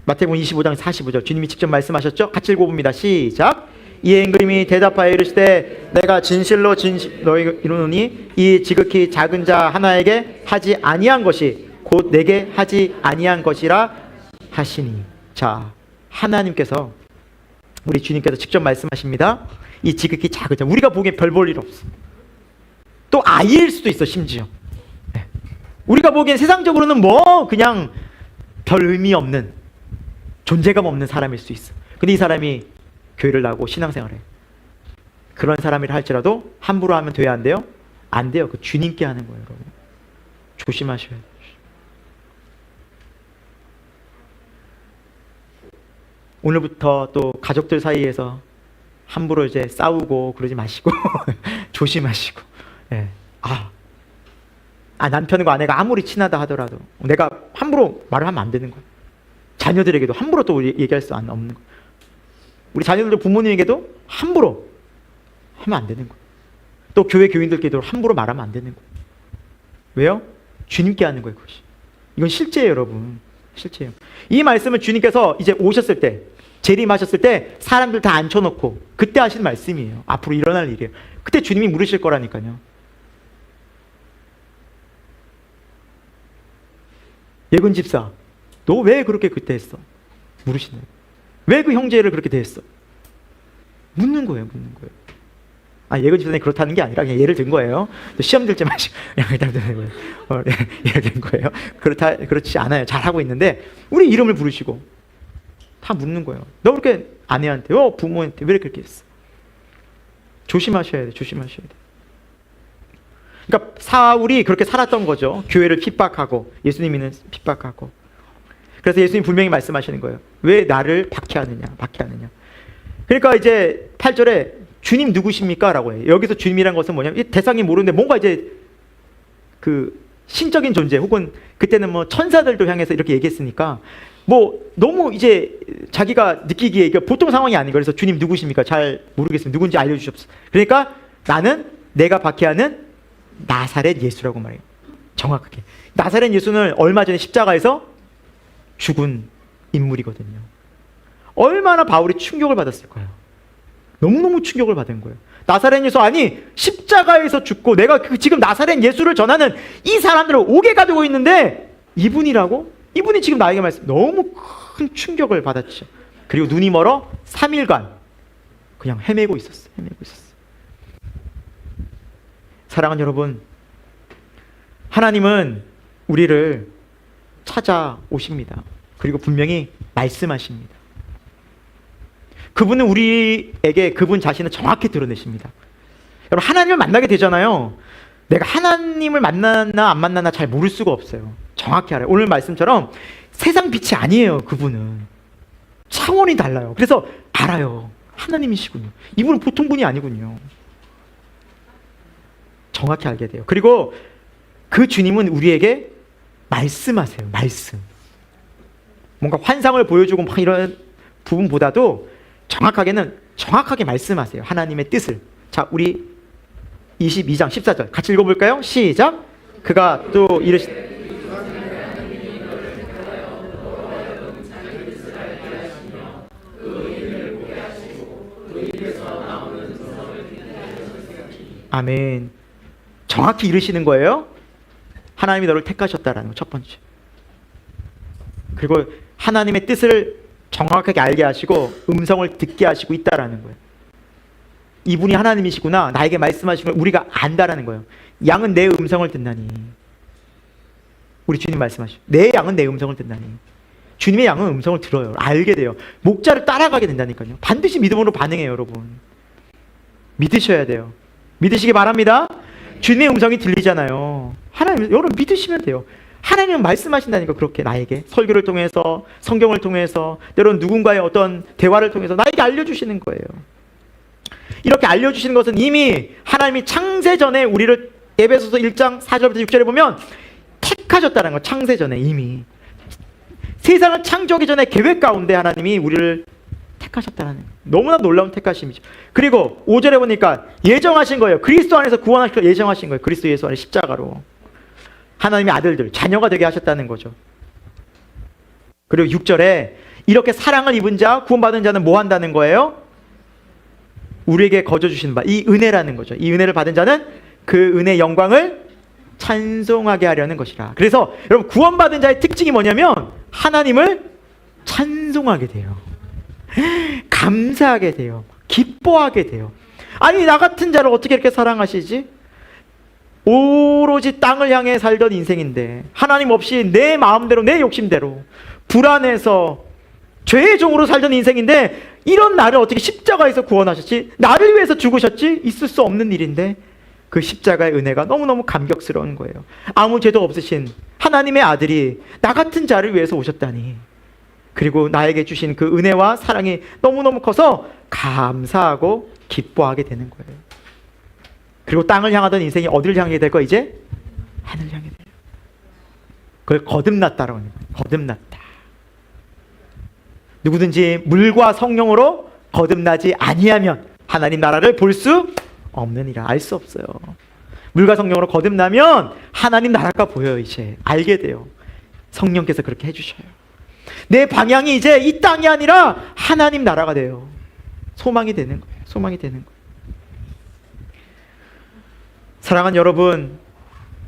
마태복음 25장 45절 주님이 직접 말씀하셨죠? 같이 읽어봅니다. 시작. 이에 임금이 대답하여 이르시되 내가 진실로 너희가 이르노니 이 지극히 작은 자 하나에게 하지 아니한 것이 곧 내게 하지 아니한 것이라 하시니. 자, 하나님께서, 우리 주님께서 직접 말씀하십니다. 이 지극히 작은 자, 우리가 보기엔 별 볼 일 없어. 또 아이일 수도 있어. 심지어 우리가 보기엔 세상적으로는 뭐 그냥 별 의미 없는, 존재감 없는 사람일 수 있어. 근데 이 사람이 교회를 나오고 신앙생활을 해. 그런 사람이라 할지라도 함부로 하면 돼야 안 돼요? 안 돼요. 그 주님께 하는 거예요, 여러분. 조심하셔야 돼요. 오늘부터 또 가족들 사이에서 함부로 이제 싸우고 그러지 마시고 조심하시고. 예. 남편과 아내가 아무리 친하다 하더라도 내가 함부로 말을 하면 안 되는 거예요. 자녀들에게도 함부로 또 얘기할 수 없는 거예요. 우리 자녀들도 부모님에게도 함부로 하면 안 되는 거예요. 또 교회 교인들께도 함부로 말하면 안 되는 거예요. 왜요? 주님께 하는 거예요, 그것이. 이건 실제예요, 여러분. 실제예요. 이 말씀은 주님께서 이제 오셨을 때, 재림하셨을 때 사람들 다 앉혀놓고 그때 하신 말씀이에요. 앞으로 일어날 일이에요. 그때 주님이 물으실 거라니까요. 예근 집사, 너 왜 그렇게 그때 했어? 물으시는 거예요. 왜 그 형제를 그렇게 대했어? 묻는 거예요. 예근 집사님 그렇다는 게 아니라 그냥 예를 든 거예요. 시험 들지 마시고 그냥 일단 드는 거예요. 예를 든 거예요. 그렇지 않아요. 잘하고 있는데 우리 이름을 부르시고 다 묻는 거예요. 너 그렇게 아내한테, 부모한테 왜 그렇게 했어? 조심하셔야 돼. 그러니까 사울이 그렇게 살았던 거죠. 교회를 핍박하고 예수님이는 핍박하고. 그래서 예수님 분명히 말씀하시는 거예요. 왜 나를 박해하느냐. 그러니까 이제 8절에 주님 누구십니까? 라고 해요. 여기서 주님이란 것은 뭐냐면 이 대상이 모르는데 뭔가 이제 그 신적인 존재 혹은 그때는 뭐 천사들도 향해서 이렇게 얘기했으니까 뭐 너무 이제 자기가 느끼기에 이게 보통 상황이 아닌 거예요. 그래서 주님 누구십니까? 잘 모르겠습니다. 누군지 알려주십시오. 그러니까 나는 내가 박해하는 나사렛 예수라고 말해요. 정확하게. 나사렛 예수는 얼마 전에 십자가에서 죽은 인물이거든요. 얼마나 바울이 충격을 받았을까요? 너무너무 충격을 받은 거예요. 나사렛 예수, 아니 십자가에서 죽고 내가 지금 나사렛 예수를 전하는 이 사람들을 옥에 가두고 있는데 이분이라고? 이분이 지금 나에게 말씀. 너무 큰 충격을 받았죠. 그리고 눈이 멀어 3일간 그냥 헤매고 있었어요. 사랑하는 여러분, 하나님은 우리를 찾아오십니다. 그리고 분명히 말씀하십니다. 그분은 우리에게 그분 자신을 정확히 드러내십니다. 여러분, 하나님을 만나게 되잖아요. 내가 하나님을 만나나 안 만나나 잘 모를 수가 없어요. 정확히 알아요. 오늘 말씀처럼 세상 빛이 아니에요. 그분은 차원이 달라요. 그래서 알아요. 하나님이시군요. 이분은 보통 분이 아니군요. 정확히 알게 돼요. 그리고 그 주님은 우리에게 말씀하세요. 말씀. 뭔가 환상을 보여주고 막 이런 부분보다도 정확하게 말씀하세요. 하나님의 뜻을. 자, 우리 22장 14절 같이 읽어볼까요? 시작. 그가 또 이르시 아멘. 정확히 이르시는 거예요. 하나님이 너를 택하셨다라는 거 첫 번째. 그리고 하나님의 뜻을 정확하게 알게 하시고 음성을 듣게 하시고 있다라는 거예요. 이분이 하나님이시구나, 나에게 말씀하시는 걸 우리가 안다라는 거예요. 양은 내 음성을 듣나니. 우리 주님 말씀하시죠. 내 양은 내 음성을 듣나니. 주님의 양은 음성을 들어요. 알게 돼요. 목자를 따라가게 된다니까요. 반드시 믿음으로 반응해요. 여러분, 믿으셔야 돼요. 믿으시기 바랍니다. 주님의 음성이 들리잖아요. 하나님, 여러분 믿으시면 돼요. 하나님은 말씀하신다니까. 그렇게 나에게 설교를 통해서, 성경을 통해서, 때로는 누군가의 어떤 대화를 통해서 나에게 알려주시는 거예요. 이렇게 알려주시는 것은 이미 하나님이 창세전에 우리를 에베소서 1장 4절부터 6절에 보면 택하셨다는 거. 창세전에 이미 세상을 창조하기 전에 계획 가운데 하나님이 우리를 택하셨다는 거예요. 너무나 놀라운 택하심이죠. 그리고 5절에 보니까 예정하신 거예요. 그리스도 안에서 구원하시고 예정하신 거예요. 그리스도 예수 안에 십자가로 하나님의 아들들, 자녀가 되게 하셨다는 거죠. 그리고 6절에 이렇게 사랑을 입은 자, 구원받은 자는 뭐 한다는 거예요? 우리에게 거저주시는 바, 이 은혜라는 거죠. 이 은혜를 받은 자는 그 은혜의 영광을 찬송하게 하려는 것이라. 그래서 여러분, 구원받은 자의 특징이 뭐냐면 하나님을 찬송하게 돼요. 감사하게 돼요. 기뻐하게 돼요. 아니, 나 같은 자를 어떻게 이렇게 사랑하시지? 오로지 땅을 향해 살던 인생인데, 하나님 없이 내 마음대로 내 욕심대로 불안해서 죄의 종으로 살던 인생인데, 이런 나를 어떻게 십자가에서 구원하셨지? 나를 위해서 죽으셨지? 있을 수 없는 일인데 그 십자가의 은혜가 너무너무 감격스러운 거예요. 아무 죄도 없으신 하나님의 아들이 나 같은 자를 위해서 오셨다니. 그리고 나에게 주신 그 은혜와 사랑이 너무너무 커서 감사하고 기뻐하게 되는 거예요. 그리고 땅을 향하던 인생이 어디를 향하게 될 거야? 이제 하늘을 향해 돼요. 그걸 거듭났다라고 하는 거예요. 거듭났다. 누구든지 물과 성령으로 거듭나지 아니하면 하나님 나라를 볼 수 없느니라. 알 수 없어요. 물과 성령으로 거듭나면 하나님 나라가 보여요. 이제 알게 돼요. 성령께서 그렇게 해주셔요. 내 방향이 이제 이 땅이 아니라 하나님 나라가 돼요. 소망이 되는 거예요. 소망이 되는 거예요. 사랑하는 여러분,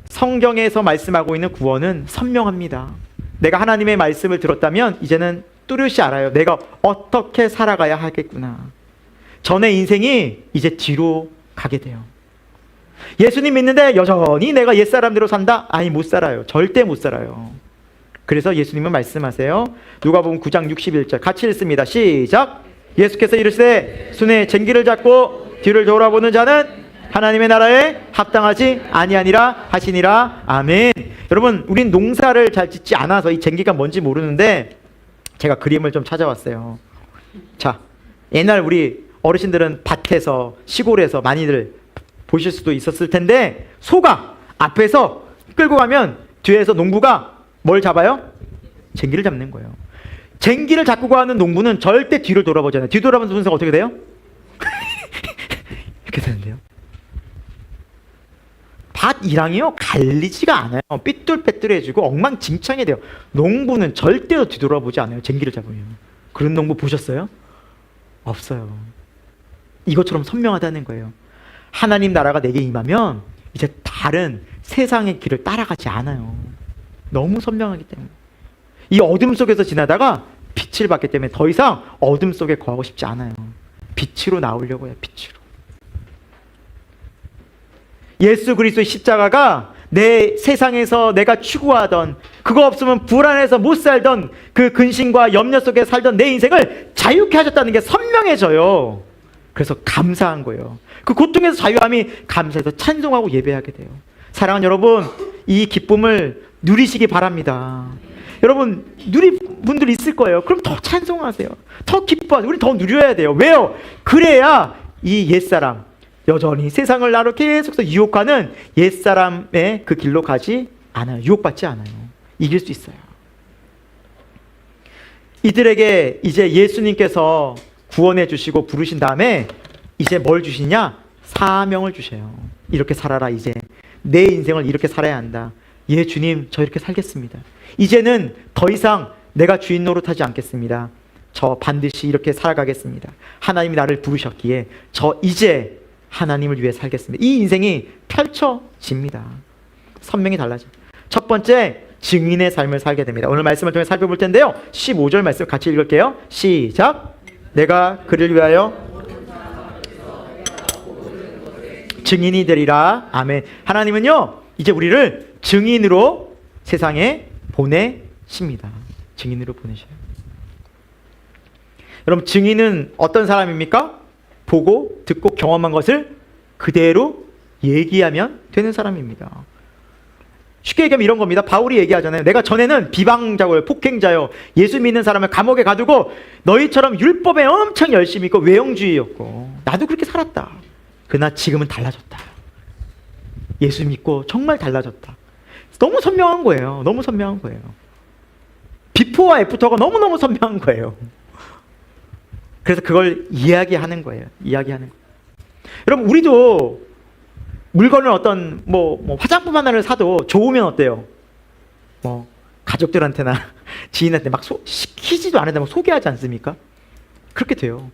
성경에서 말씀하고 있는 구원은 선명합니다. 내가 하나님의 말씀을 들었다면 이제는 뚜렷이 알아요. 내가 어떻게 살아가야 하겠구나. 전의 인생이 이제 뒤로 가게 돼요. 예수님 믿는데 여전히 내가 옛사람대로 산다? 아니, 못 살아요. 절대 못 살아요. 그래서 예수님은 말씀하세요. 누가복음 9장 61절 같이 읽습니다. 시작. 예수께서 이르시되 손에 쟁기를 잡고 뒤를 돌아보는 자는 하나님의 나라에 합당하지 아니하니라 하시니라. 아멘. 여러분, 우린 농사를 잘 짓지 않아서 이 쟁기가 뭔지 모르는데 제가 그림을 좀 찾아왔어요. 자, 옛날 우리 어르신들은 밭에서, 시골에서 많이들 보실 수도 있었을 텐데, 소가 앞에서 끌고 가면 뒤에서 농부가 뭘 잡아요? 쟁기를 잡는 거예요. 쟁기를 잡고 가는 농부는 절대 뒤를 돌아보잖아요. 뒤돌아보는 순서가 어떻게 돼요? 이렇게 되는데요. 밭 이랑이요 갈리지가 않아요. 삐뚤빼뚤해지고 엉망진창이 돼요. 농부는 절대로 뒤돌아보지 않아요. 쟁기를 잡으면. 그런 농부 보셨어요? 없어요. 이것처럼 선명하다는 거예요. 하나님 나라가 내게 임하면 이제 다른 세상의 길을 따라가지 않아요. 너무 선명하기 때문에. 이 어둠 속에서 지나다가 빛을 받기 때문에 더 이상 어둠 속에 거하고 싶지 않아요. 빛으로 나오려고 해요. 빛으로. 예수 그리스도의 십자가가 내 세상에서 내가 추구하던, 그거 없으면 불안해서 못 살던 그 근심과 염려 속에 살던 내 인생을 자유케 하셨다는 게 선명해져요. 그래서 감사한 거예요. 그 고통에서 자유함이 감사해서 찬송하고 예배하게 돼요. 사랑하는 여러분, 이 기쁨을 누리시기 바랍니다. 여러분, 누릴 분들 있을 거예요. 그럼 더 찬송하세요. 더 기뻐하세요. 우리 더 누려야 돼요. 왜요? 그래야 이 옛사람, 여전히 세상을 나로 계속해서 유혹하는 옛사람의 그 길로 가지 않아요. 유혹받지 않아요. 이길 수 있어요. 이들에게 이제 예수님께서 구원해 주시고 부르신 다음에 이제 뭘 주시냐? 사명을 주셔요. 이렇게 살아라. 이제 내 인생을 이렇게 살아야 한다. 예, 주님, 저 이렇게 살겠습니다. 이제는 더 이상 내가 주인 노릇하지 않겠습니다. 저 반드시 이렇게 살아가겠습니다. 하나님이 나를 부르셨기에 저 이제 하나님을 위해 살겠습니다. 이 인생이 펼쳐집니다. 선명히 달라져. 첫 번째, 증인의 삶을 살게 됩니다. 오늘 말씀을 통해 살펴볼 텐데요. 15절 말씀 같이 읽을게요. 시작. 내가 그를 위하여 증인이 되리라. 아멘. 하나님은요, 이제 우리를 증인으로 세상에 보내십니다. 증인으로 보내셔요. 여러분, 증인은 어떤 사람입니까? 보고 듣고 경험한 것을 그대로 얘기하면 되는 사람입니다. 쉽게 얘기하면 이런 겁니다. 바울이 얘기하잖아요. 내가 전에는 비방자고요, 폭행자요, 예수 믿는 사람을 감옥에 가두고 너희처럼 율법에 엄청 열심히 있고 외형주의였고 나도 그렇게 살았다. 그러나 지금은 달라졌다. 예수 믿고 정말 달라졌다. 너무 선명한 거예요. 너무 선명한 거예요. 비포와 애프터가 너무너무 선명한 거예요. 그래서 그걸 이야기하는 거예요. 이야기하는 거예요. 여러분, 우리도 물건을 어떤 화장품 하나를 사도 좋으면 어때요? 가족들한테나 지인한테 막 시키지도 않은데 막 소개하지 않습니까? 그렇게 돼요.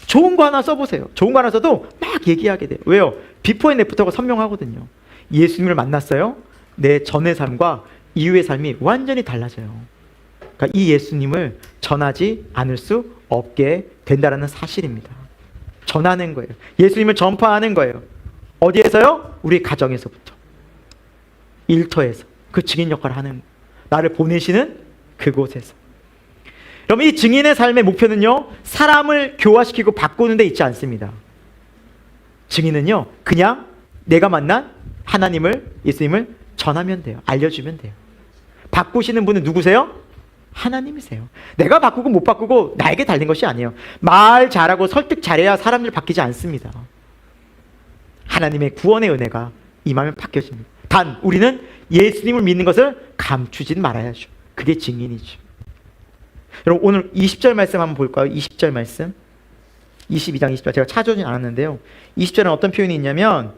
좋은 거 하나 써보세요. 좋은 거 하나 써도 막 얘기하게 돼요. 왜요? 비포 앤 애프터가 선명하거든요. 예수님을 만났어요. 내 전의 삶과 이후의 삶이 완전히 달라져요. 그러니까 이 예수님을 전하지 않을 수 없게 된다는 사실입니다. 전하는 거예요. 예수님을 전파하는 거예요. 어디에서요? 우리 가정에서부터, 일터에서 그 증인 역할을 하는 거예요. 나를 보내시는 그곳에서. 여러분, 이 증인의 삶의 목표는요, 사람을 교화시키고 바꾸는 데 있지 않습니다. 증인은요, 그냥 내가 만난 하나님을, 예수님을 전하면 돼요. 알려주면 돼요. 바꾸시는 분은 누구세요? 하나님이세요. 내가 바꾸고 못 바꾸고 나에게 달린 것이 아니에요. 말 잘하고 설득 잘해야 사람들 바뀌지 않습니다. 하나님의 구원의 은혜가 임하면 바뀌어집니다. 단 우리는 예수님을 믿는 것을 감추진 말아야죠. 그게 증인이죠. 여러분, 오늘 20절 말씀 한번 볼까요? 20절 말씀, 22장 20절, 제가 찾아오진 않았는데요, 20절은 어떤 표현이 있냐면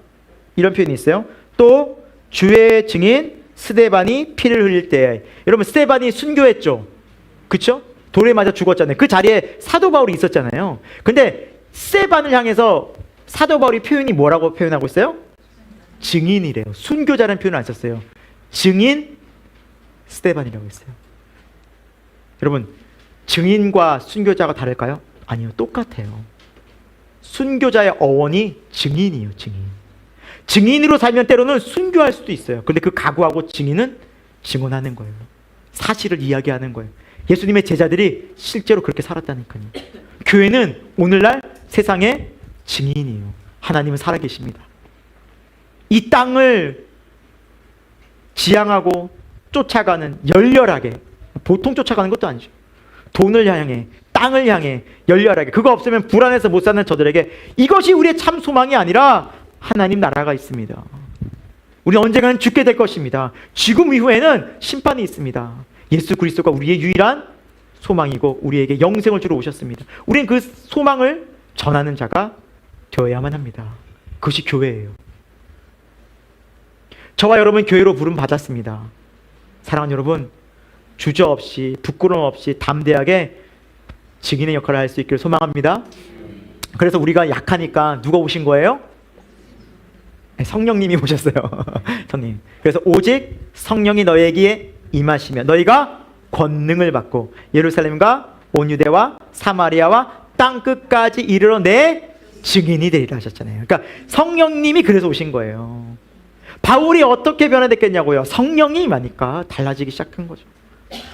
이런 표현이 있어요. 또 주의 증인 스데반이 피를 흘릴 때. 여러분, 스데반이 순교했죠. 그렇죠? 돌에 맞아 죽었잖아요. 그 자리에 사도 바울이 있었잖아요. 근데 스데반을 향해서 사도 바울이 표현이 뭐라고 표현하고 있어요? 증인이래요. 순교자라는 표현을 안 썼어요. 증인 스데반이라고 했어요. 여러분, 증인과 순교자가 다를까요? 아니요, 똑같아요. 순교자의 어원이 증인이에요. 증인. 증인으로 살면 때로는 순교할 수도 있어요. 근데 그 각오하고 증인은 증언하는 거예요. 사실을 이야기하는 거예요. 예수님의 제자들이 실제로 그렇게 살았다니까요. 교회는 오늘날 세상의 증인이에요. 하나님은 살아계십니다. 이 땅을 지향하고 쫓아가는, 열렬하게, 보통 쫓아가는 것도 아니죠. 돈을 향해, 땅을 향해 열렬하게, 그거 없으면 불안해서 못 사는 저들에게 이것이 우리의 참 소망이 아니라 하나님 나라가 있습니다. 우리는 언젠가는 죽게 될 것입니다. 죽음 이후에는 심판이 있습니다. 예수 그리스도가 우리의 유일한 소망이고 우리에게 영생을 주러 오셨습니다. 우리는 그 소망을 전하는 자가 되어야만 합니다. 그것이 교회예요. 저와 여러분 교회로 부름 받았습니다. 사랑하는 여러분, 주저없이 부끄러움 없이 담대하게 증인의 역할을 할 수 있기를 소망합니다. 그래서 우리가 약하니까 누가 오신 거예요? 성령님이 오셨어요. 성령. 그래서 오직 성령이 너에게 임하시면 너희가 권능을 받고 예루살렘과 온 유대와 사마리아와 땅 끝까지 이르러 내 증인이 되리라 하셨잖아요. 그러니까 성령님이 그래서 오신 거예요. 바울이 어떻게 변화됐겠냐고요. 성령이 임하니까 달라지기 시작한 거죠.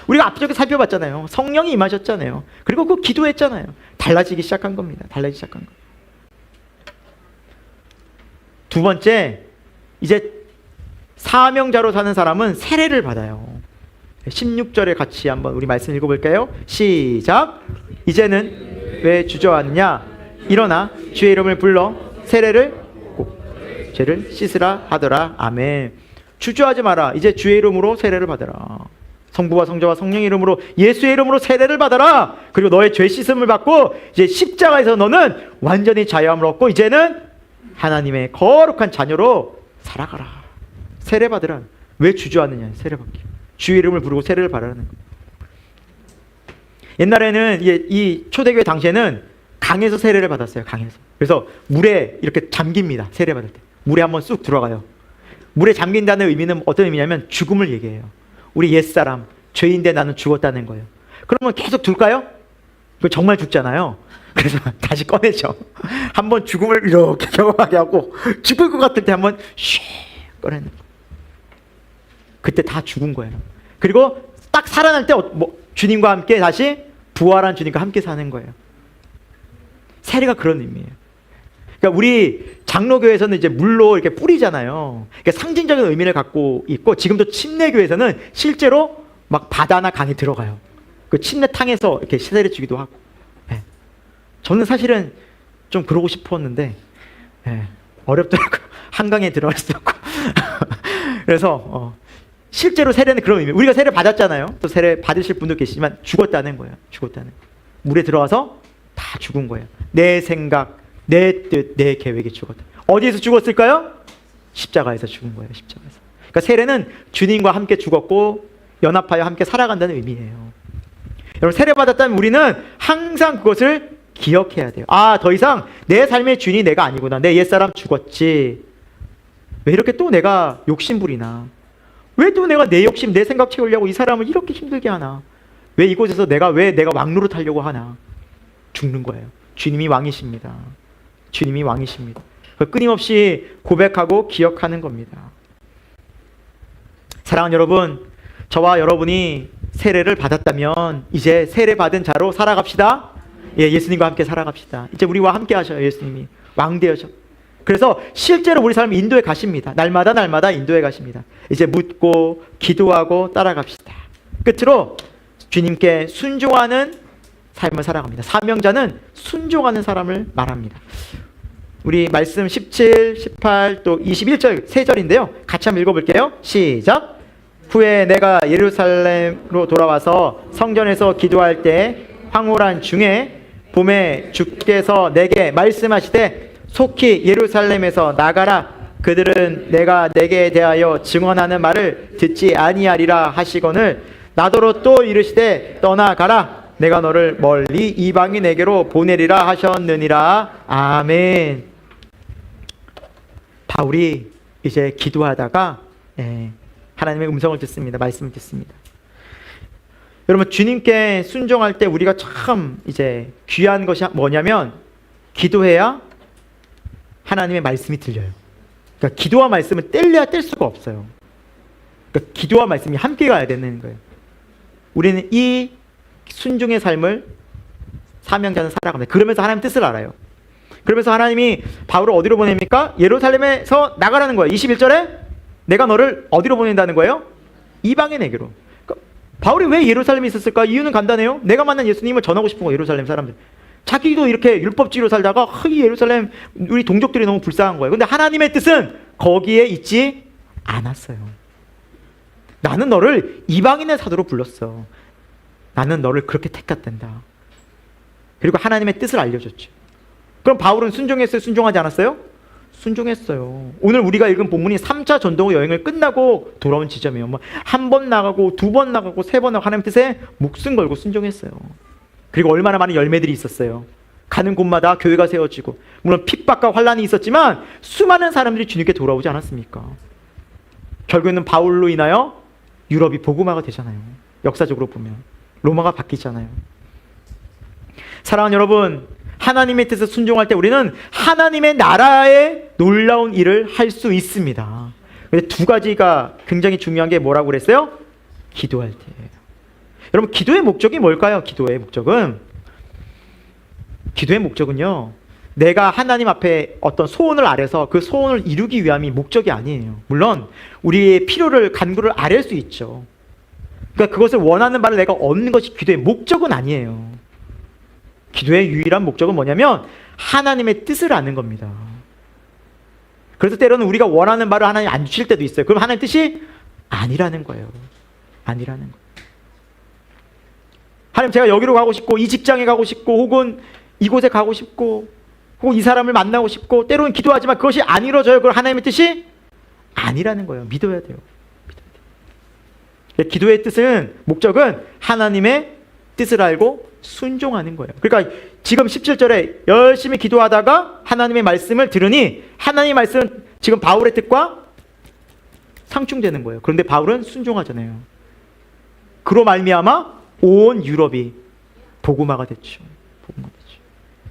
우리가 앞쪽에 살펴봤잖아요. 성령이 임하셨잖아요. 그리고 그 기도했잖아요. 달라지기 시작한 겁니다. 달라지기 시작한 거. 두 번째, 이제 사명자로 사는 사람은 세례를 받아요. 16절에 같이 한번 우리 말씀 읽어볼까요? 시작. 이제는 왜 주저하느냐? 일어나 주의 이름을 불러 세례를 꼭 죄를 씻으라 하더라. 아멘. 주저하지 마라. 이제 주의 이름으로 세례를 받아라. 성부와 성자와 성령 이름으로 예수의 이름으로 세례를 받아라. 그리고 너의 죄 씻음을 받고 이제 십자가에서 너는 완전히 자유함을 얻고 이제는 하나님의 거룩한 자녀로 살아가라. 세례 받으라. 왜 주저하느냐? 세례 받기. 주의 이름을 부르고 세례를 받으라는 거예요. 옛날에는 이 초대교회 당시에는 강에서 세례를 받았어요. 강에서. 그래서 물에 이렇게 잠깁니다. 세례 받을 때. 물에 한번 쑥 들어가요. 물에 잠긴다는 의미는 어떤 의미냐면 죽음을 얘기해요. 우리 옛사람, 죄인데 나는 죽었다는 거예요. 그러면 계속 둘까요? 그 정말 죽잖아요. 그래서 다시 꺼내죠. 한번 죽음을 이렇게 경험하게 하고 죽을 것 같을 때 한번 쉬 꺼내는 거예요. 그때 다 죽은 거예요. 그리고 딱 살아날 때 주님과 함께 다시 부활한 주님과 함께 사는 거예요. 세례가 그런 의미예요. 그러니까 우리 장로교에서는 이제 물로 이렇게 뿌리잖아요. 그러니까 상징적인 의미를 갖고 있고 지금도 침례교에서는 실제로 막 바다나 강에 들어가요. 그 침례탕에서 이렇게 세례를 주기도 하고. 네. 저는 사실은 좀 그러고 싶었는데 어렵더라고요. 한강에 들어갈 수도 없고. 그래서 실제로 세례는 그런 의미. 우리가 세례 받았잖아요. 또 세례 받으실 분도 계시지만 죽었다는 거예요. 죽었다는. 물에 들어가서 다 죽은 거예요. 내 생각, 내 뜻, 내 계획이 죽었다. 어디에서 죽었을까요? 십자가에서 죽은 거예요. 십자가에서. 그러니까 세례는 주님과 함께 죽었고 연합하여 함께 살아간다는 의미예요. 여러분 세례 받았다면 우리는 항상 그것을 기억해야 돼요. 아, 더 이상 내 삶의 주인이 내가 아니구나. 내 옛사람 죽었지. 왜 이렇게 또 내가 욕심부리나? 왜 또 내가 내 욕심, 내 생각 채우려고 이 사람을 이렇게 힘들게 하나? 왜 이곳에서 내가 왕노릇 하려고 하나? 죽는 거예요. 주님이 왕이십니다. 주님이 왕이십니다. 끊임없이 고백하고 기억하는 겁니다. 사랑하는 여러분, 저와 여러분이 세례를 받았다면 이제 세례 받은 자로 살아갑시다. 예수님과 함께 살아갑시다. 이제 우리와 함께 하셔요. 예수님이 왕 되셔. 그래서 실제로 우리 삶 인도에 가십니다. 날마다 인도에 가십니다. 이제 묻고 기도하고 따라갑시다. 끝으로 주님께 순종하는 삶을 살아갑니다. 사명자는 순종하는 사람을 말합니다. 우리 말씀 17, 18, 또 21절 세 절인데요. 같이 한번 읽어볼게요. 시작. 후에 내가 예루살렘으로 돌아와서 성전에서 기도할 때 황홀한 중에 봄에 주께서 내게 말씀하시되 속히 예루살렘에서 나가라. 그들은 내가 내게 대하여 증언하는 말을 듣지 아니하리라 하시거늘 나더러 또 이르시되 떠나가라. 내가 너를 멀리 이방인에게로 보내리라 하셨느니라. 아멘. 바울이 이제 기도하다가 하나님의 음성을 듣습니다. 말씀을 듣습니다. 여러분 주님께 순종할 때 우리가 참 이제 귀한 것이 뭐냐면 기도해야 하나님의 말씀이 들려요. 그러니까 기도와 말씀은 뗄래야 뗄 수가 없어요. 그러니까 기도와 말씀이 함께 가야 되는 거예요. 우리는 이 순종의 삶을 사명자는 살아갑니다. 그러면서 하나님 뜻을 알아요. 그러면서 하나님이 바울을 어디로 보냅니까? 예루살렘에서 나가라는 거예요. 21절에 내가 너를 어디로 보낸다는 거예요? 이방인에게로. 그러니까 바울이 왜 예루살렘에 있었을까? 이유는 간단해요. 내가 만난 예수님을 전하고 싶은 거예요. 예루살렘 사람들. 자기도 이렇게 율법주의로 살다가 이 예루살렘 우리 동족들이 너무 불쌍한 거예요. 근데 하나님의 뜻은 거기에 있지 않았어요. 나는 너를 이방인의 사도로 불렀어. 나는 너를 그렇게 택했단다. 그리고 하나님의 뜻을 알려줬죠. 그럼 바울은 순종했어요? 순종하지 않았어요? 순종했어요. 오늘 우리가 읽은 본문이 3차 전도 여행을 끝나고 돌아온 지점이에요. 한 번 나가고 두 번 나가고 세 번 나가고 하나님 뜻에 목숨 걸고 순종했어요. 그리고 얼마나 많은 열매들이 있었어요. 가는 곳마다 교회가 세워지고, 물론 핍박과 환란이 있었지만 수많은 사람들이 주님께 돌아오지 않았습니까? 결국에는 바울로 인하여 유럽이 복음화가 되잖아요. 역사적으로 보면 로마가 바뀌잖아요. 사랑하는 여러분, 하나님의 뜻에 순종할 때 우리는 하나님의 나라의 놀라운 일을 할 수 있습니다. 근데 두 가지가 굉장히 중요한 게 뭐라고 그랬어요? 기도할 때예요. 여러분, 기도의 목적이 뭘까요? 기도의 목적은요, 내가 하나님 앞에 어떤 소원을 아뢰서 그 소원을 이루기 위함이 목적이 아니에요. 물론 우리의 필요를 간구를 아뢰 수 있죠. 그러니까 그것을 원하는 바를 내가 얻는 것이 기도의 목적은 아니에요. 기도의 유일한 목적은 뭐냐면 하나님의 뜻을 아는 겁니다. 그래서 때로는 우리가 원하는 바를 하나님 안 주실 때도 있어요. 그럼 하나님 뜻이 아니라는 거예요. 아니라는 거예요. 하나님, 제가 여기로 가고 싶고, 이 직장에 가고 싶고, 혹은 이곳에 가고 싶고, 혹은 이 사람을 만나고 싶고, 때로는 기도하지만 그것이 안 이루어져요. 그걸 하나님의 뜻이 아니라는 거예요. 믿어야 돼요. 기도의 뜻은, 목적은 하나님의 뜻을 알고 순종하는 거예요. 그러니까 지금 17절에 열심히 기도하다가 하나님의 말씀을 들으니 하나님의 말씀은 지금 바울의 뜻과 상충되는 거예요. 그런데 바울은 순종하잖아요. 그로 말미암아 온 유럽이 복음화가 됐죠.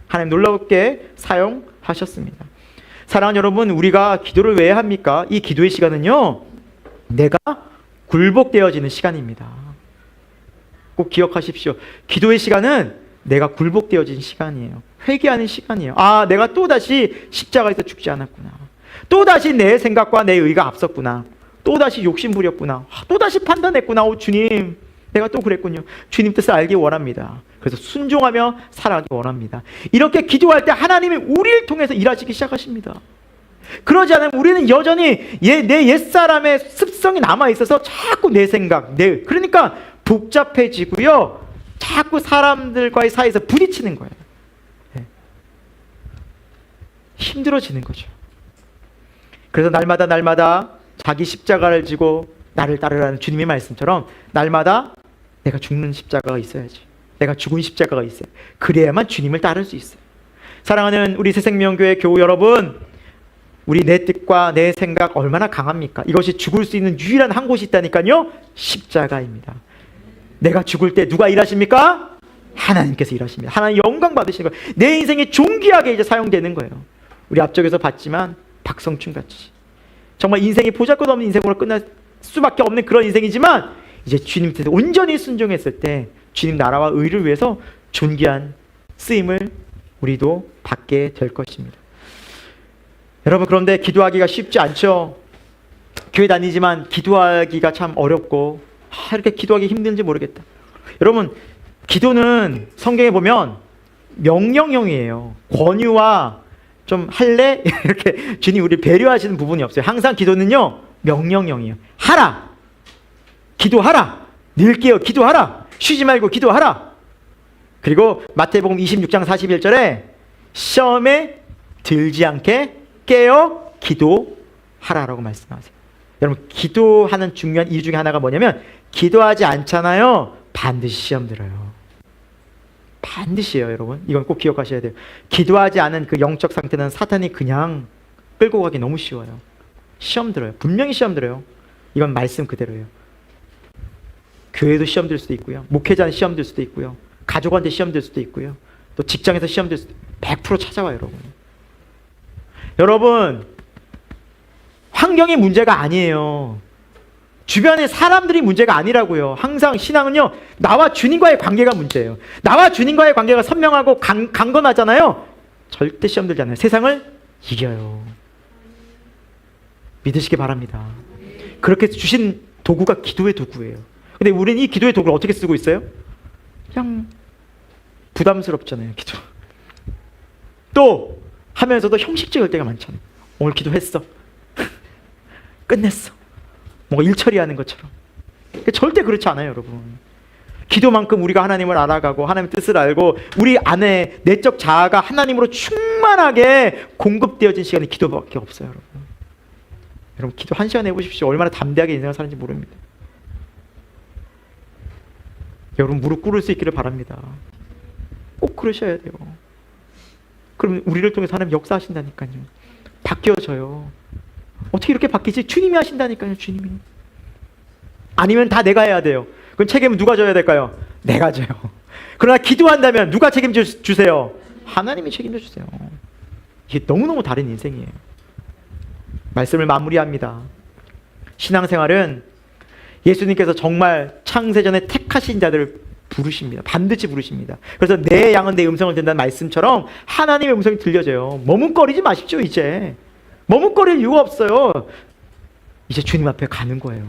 하나님 놀랍게 사용하셨습니다. 사랑하는 여러분, 우리가 기도를 왜 합니까? 이 기도의 시간은요, 내가 굴복되어지는 시간입니다. 꼭 기억하십시오. 기도의 시간은 내가 굴복되어진 시간이에요. 회개하는 시간이에요. 아, 내가 또다시 십자가에서 죽지 않았구나. 또다시 내 생각과 내 의가 앞섰구나. 또다시 욕심 부렸구나. 또다시 판단했구나. 오, 주님, 내가 또 그랬군요. 주님 뜻을 알기 원합니다. 그래서 순종하며 살아가기 원합니다. 이렇게 기도할 때 하나님이 우리를 통해서 일하시기 시작하십니다. 그러지 않으면 우리는 여전히 내 옛사람의 습성이 남아있어서 자꾸 내 생각, 그러니까 복잡해지고요, 자꾸 사람들과의 사이에서 부딪히는 거예요. 힘들어지는 거죠. 그래서 날마다 자기 십자가를 지고 나를 따르라는 주님의 말씀처럼 날마다 내가 죽는 십자가가 있어야지. 내가 죽은 십자가가 있어요. 그래야만 주님을 따를 수 있어요. 사랑하는 우리 새생명교회 교우 여러분, 우리 내 뜻과 내 생각 얼마나 강합니까? 이것이 죽을 수 있는 유일한 한 곳이 있다니까요. 십자가입니다. 내가 죽을 때 누가 일하십니까? 하나님께서 일하십니다. 하나님 영광 받으시는 거예요. 내 인생이 존귀하게 이제 사용되는 거예요. 우리 앞쪽에서 봤지만 박성춘 같이 정말 인생이 보잘것없는 인생으로 끝날 수밖에 없는 그런 인생이지만 이제 주님 뜻에 온전히 순종했을 때 주님 나라와 의를 위해서 존귀한 쓰임을 우리도 받게 될 것입니다. 여러분, 그런데 기도하기가 쉽지 않죠. 교회 다니지만 기도하기가 참 어렵고, 이렇게 기도하기 힘든지 모르겠다. 여러분, 기도는 성경에 보면 명령형이에요. 권유와 좀 할래? 이렇게 주님 우리 배려하시는 부분이 없어요. 항상 기도는요, 명령형이에요. 하라! 기도하라! 늘게요. 기도하라! 쉬지 말고 기도하라! 그리고 마태복음 26장 41절에 시험에 들지 않게 깨어 기도하라라고 말씀하세요. 여러분, 기도하는 중요한 이유 중에 하나가 뭐냐면 기도하지 않잖아요. 반드시 시험 들어요. 반드시예요, 여러분. 이건 꼭 기억하셔야 돼요. 기도하지 않은 그 영적 상태는 사탄이 그냥 끌고 가기 너무 쉬워요. 시험 들어요. 분명히 시험 들어요. 이건 말씀 그대로예요. 교회도 시험 들 수도 있고요. 목회자는 시험 들 수도 있고요. 가족한테 시험 들 수도 있고요. 또 직장에서 시험 들 수도 100% 찾아와요, 여러분. 여러분, 환경이 문제가 아니에요. 주변의 사람들이 문제가 아니라고요. 항상 신앙은요, 나와 주님과의 관계가 문제예요. 나와 주님과의 관계가 선명하고 강건하잖아요. 절대 시험 들지 않아요. 세상을 이겨요. 믿으시기 바랍니다. 그렇게 주신 도구가 기도의 도구예요. 근데 우리는 이 기도의 도구를 어떻게 쓰고 있어요? 그냥 부담스럽잖아요, 기도. 또 하면서도 형식적일 때가 많잖아요. 오늘 기도했어. 끝냈어. 뭔가 일 처리하는 것처럼. 절대 그렇지 않아요, 여러분. 기도만큼 우리가 하나님을 알아가고 하나님의 뜻을 알고 우리 안에 내적 자아가 하나님으로 충만하게 공급되어진 시간이 기도밖에 없어요, 여러분. 여러분, 기도 1시간 해보십시오. 얼마나 담대하게 인생을 사는지 모릅니다. 여러분, 무릎 꿇을 수 있기를 바랍니다. 꼭 그러셔야 돼요. 그럼 우리를 통해서 하나님 역사하신다니까요. 바뀌어져요. 어떻게 이렇게 바뀌지? 주님이 하신다니까요. 주님이. 아니면 다 내가 해야 돼요. 그럼 책임은 누가 져야 될까요? 내가 져요. 그러나 기도한다면 누가 책임져 주세요? 하나님이 책임져 주세요. 이게 너무너무 다른 인생이에요. 말씀을 마무리합니다. 신앙생활은 예수님께서 정말 창세전에 택하신 자들을 부르십니다. 반드시 부르십니다. 그래서 내 양은 내 음성을 듣는다는 말씀처럼 하나님의 음성이 들려져요. 머뭇거리지 마십시오. 이제 머뭇거릴 이유가 없어요. 이제 주님 앞에 가는 거예요.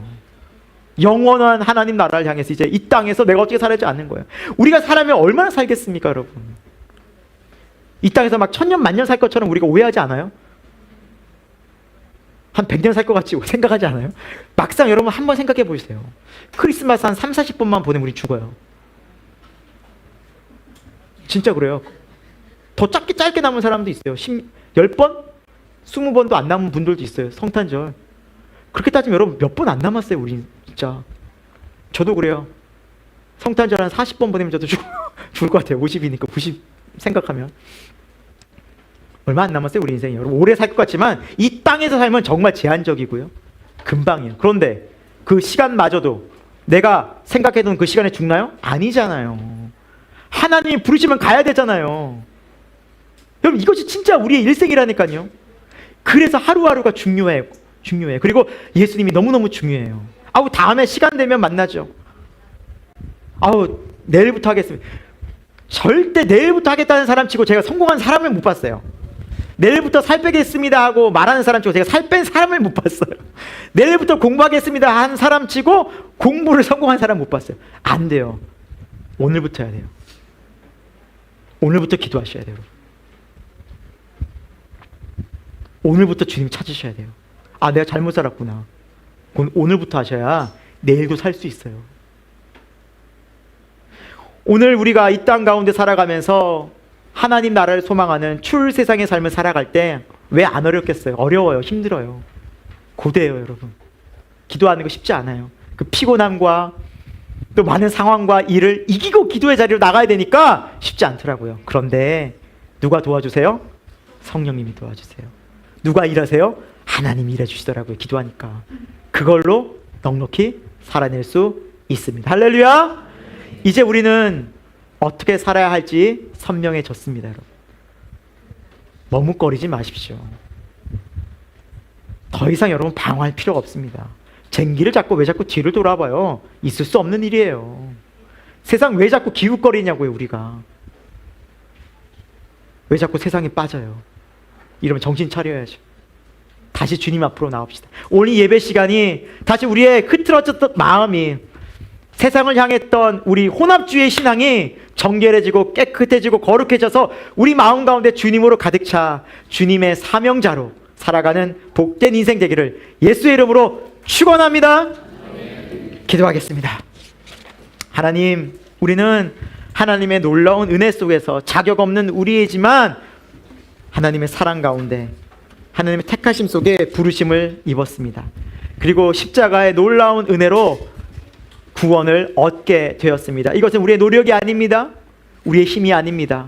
영원한 하나님 나라를 향해서 이제 이 땅에서 내가 어떻게 살아야지 않는 거예요. 우리가 살아면 얼마나 살겠습니까, 여러분? 이 땅에서 막 천년 만년 살 것처럼 우리가 오해하지 않아요? 한 100년 살 것 같이 생각하지 않아요? 막상 여러분 한번 생각해 보세요. 크리스마스 한 3, 40번만 보내면 우리 죽어요. 진짜 그래요. 더 짧게 남은 사람도 있어요. 10번? 20번도 안 남은 분들도 있어요. 성탄절. 그렇게 따지면 여러분 몇 번 안 남았어요. 우리 진짜. 저도 그래요. 성탄절 한 40번 보내면 저도 죽을 것 같아요. 50이니까 90 생각하면. 얼마 안 남았어요. 우리 인생이. 여러분 오래 살 것 같지만 이 땅에서 살면 정말 제한적이고요. 금방이에요. 그런데 그 시간마저도 내가 생각해둔 그 시간에 죽나요? 아니잖아요. 하나님이 부르시면 가야 되잖아요. 여러분 이것이 진짜 우리의 일생이라니까요. 그래서 하루하루가 중요해요. 그리고 예수님이 너무너무 중요해요. 아우 다음에 시간 되면 만나죠. 아우 내일부터 하겠습니다. 절대 내일부터 하겠다는 사람 치고 제가 성공한 사람을 못 봤어요. 내일부터 살 빼겠습니다 하고 말하는 사람 치고 제가 살 뺀 사람을 못 봤어요. 내일부터 공부하겠습니다 한 사람 치고 공부를 성공한 사람 못 봤어요. 안 돼요. 오늘부터 해야 돼요. 오늘부터 기도하셔야 돼요. 오늘부터 주님 찾으셔야 돼요. 아, 내가 잘못 살았구나. 그건 오늘부터 하셔야 내일도 살 수 있어요. 오늘 우리가 이 땅 가운데 살아가면서 하나님 나라를 소망하는 출세상의 삶을 살아갈 때 왜 안 어렵겠어요? 어려워요. 힘들어요. 고대해요, 여러분. 기도하는 거 쉽지 않아요. 그 피곤함과 또 많은 상황과 일을 이기고 기도의 자리로 나가야 되니까 쉽지 않더라고요. 그런데 누가 도와주세요? 성령님이 도와주세요. 누가 일하세요? 하나님이 일해주시더라고요. 기도하니까. 그걸로 넉넉히 살아낼 수 있습니다. 할렐루야! 이제 우리는 어떻게 살아야 할지 선명해졌습니다. 여러분. 머뭇거리지 마십시오. 더 이상 여러분 방어할 필요가 없습니다. 쟁기를 잡고 왜 자꾸 뒤를 돌아봐요? 있을 수 없는 일이에요. 세상 왜 자꾸 기웃거리냐고요, 우리가. 왜 자꾸 세상에 빠져요? 이러면 정신 차려야죠. 다시 주님 앞으로 나옵시다. 오늘 예배 시간이 다시 우리의 흐트러졌던 마음이 세상을 향했던 우리 혼합주의 신앙이 정결해지고 깨끗해지고 거룩해져서 우리 마음 가운데 주님으로 가득 차 주님의 사명자로 살아가는 복된 인생 되기를 예수의 이름으로 축원합니다. 기도하겠습니다. 하나님, 우리는 하나님의 놀라운 은혜 속에서 자격 없는 우리이지만 하나님의 사랑 가운데 하나님의 택하심 속에 부르심을 입었습니다. 그리고 십자가의 놀라운 은혜로 구원을 얻게 되었습니다. 이것은 우리의 노력이 아닙니다. 우리의 힘이 아닙니다.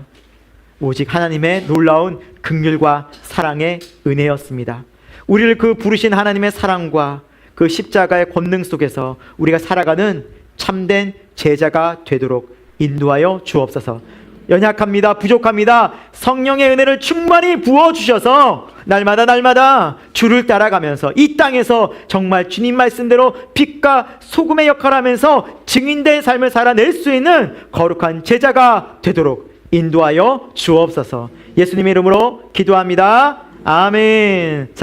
오직 하나님의 놀라운 긍휼과 사랑의 은혜였습니다. 우리를 그 부르신 하나님의 사랑과 그 십자가의 권능 속에서 우리가 살아가는 참된 제자가 되도록 인도하여 주옵소서. 연약합니다. 부족합니다. 성령의 은혜를 충만히 부어주셔서 날마다 주를 따라가면서 이 땅에서 정말 주님 말씀대로 빛과 소금의 역할을 하면서 증인된 삶을 살아낼 수 있는 거룩한 제자가 되도록 인도하여 주옵소서. 예수님의 이름으로 기도합니다. 아멘.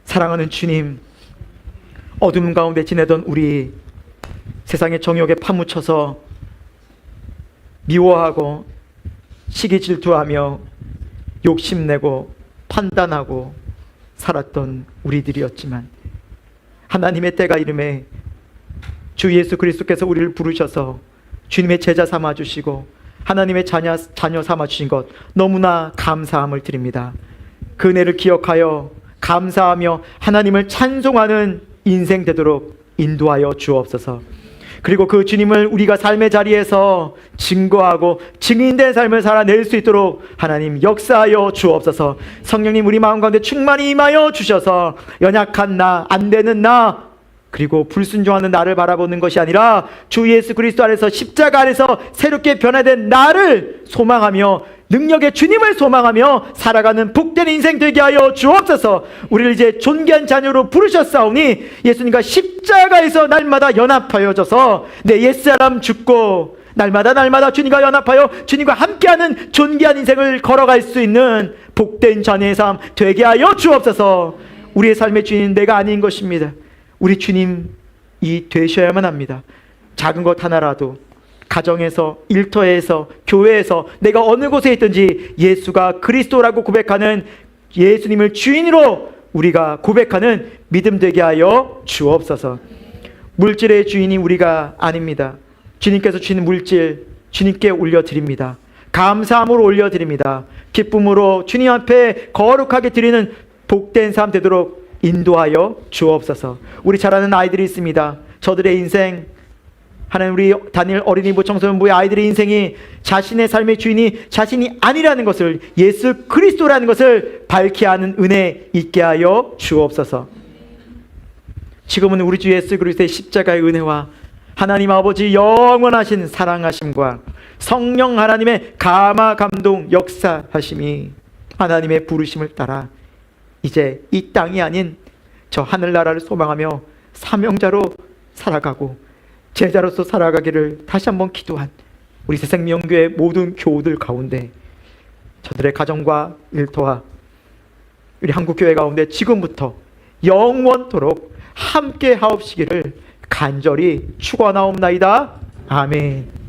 사랑하는 주님, 어둠 가운데 지내던 우리, 세상의 정욕에 파묻혀서 미워하고 시기 질투하며 욕심내고 판단하고 살았던 우리들이었지만 하나님의 때가 이름에 주 예수 그리스도께서 우리를 부르셔서 주님의 제자 삼아주시고 하나님의 자녀 삼아주신 것 너무나 감사함을 드립니다. 그 은혜를 기억하여 감사하며 하나님을 찬송하는 인생 되도록 인도하여 주옵소서. 그리고 그 주님을 우리가 삶의 자리에서 증거하고 증인된 삶을 살아낼 수 있도록 하나님 역사하여 주옵소서. 성령님 우리 마음 가운데 충만히 임하여 주셔서 연약한 나, 안 되는 나, 그리고 불순종하는 나를 바라보는 것이 아니라 주 예수 그리스도 안에서 십자가 안에서 새롭게 변화된 나를 소망하며 능력의 주님을 소망하며 살아가는 복된 인생 되게 하여 주옵소서. 우리를 이제 존귀한 자녀로 부르셨사오니 예수님과 십자가에서 날마다 연합하여져서 내 옛사람 죽고 날마다 주님과 연합하여 주님과 함께하는 존귀한 인생을 걸어갈 수 있는 복된 자녀의 삶 되게 하여 주옵소서. 우리의 삶의 주인은 내가 아닌 것입니다. 우리 주님이 되셔야만 합니다. 작은 것 하나라도 가정에서, 일터에서, 교회에서, 내가 어느 곳에 있든지 예수가 그리스도라고 고백하는 예수님을 주인으로 우리가 고백하는 믿음 되게 하여 주옵소서. 물질의 주인이 우리가 아닙니다. 주님께서 주신 물질 주님께 올려드립니다. 감사함으로 올려드립니다. 기쁨으로 주님 앞에 거룩하게 드리는 복된 삶 되도록 인도하여 주옵소서. 우리 잘 아는 아이들이 있습니다. 저들의 인생, 하나님 우리 다니엘 어린이부 청소년부의 아이들의 인생이 자신의 삶의 주인이 자신이 아니라는 것을, 예수 그리스도라는 것을 밝히 아는 은혜 있게 하여 주옵소서. 지금은 우리 주 예수 그리스도의 십자가의 은혜와 하나님 아버지 영원하신 사랑하심과 성령 하나님의 감화 감동 역사하심이 하나님의 부르심을 따라 이제 이 땅이 아닌 저 하늘나라를 소망하며 사명자로 살아가고 제자로서 살아가기를 다시 한번 기도한 우리 새생명교회 모든 교우들 가운데 저들의 가정과 일터와 우리 한국교회 가운데 지금부터 영원토록 함께 하옵시기를 간절히 축원하옵나이다. 아멘.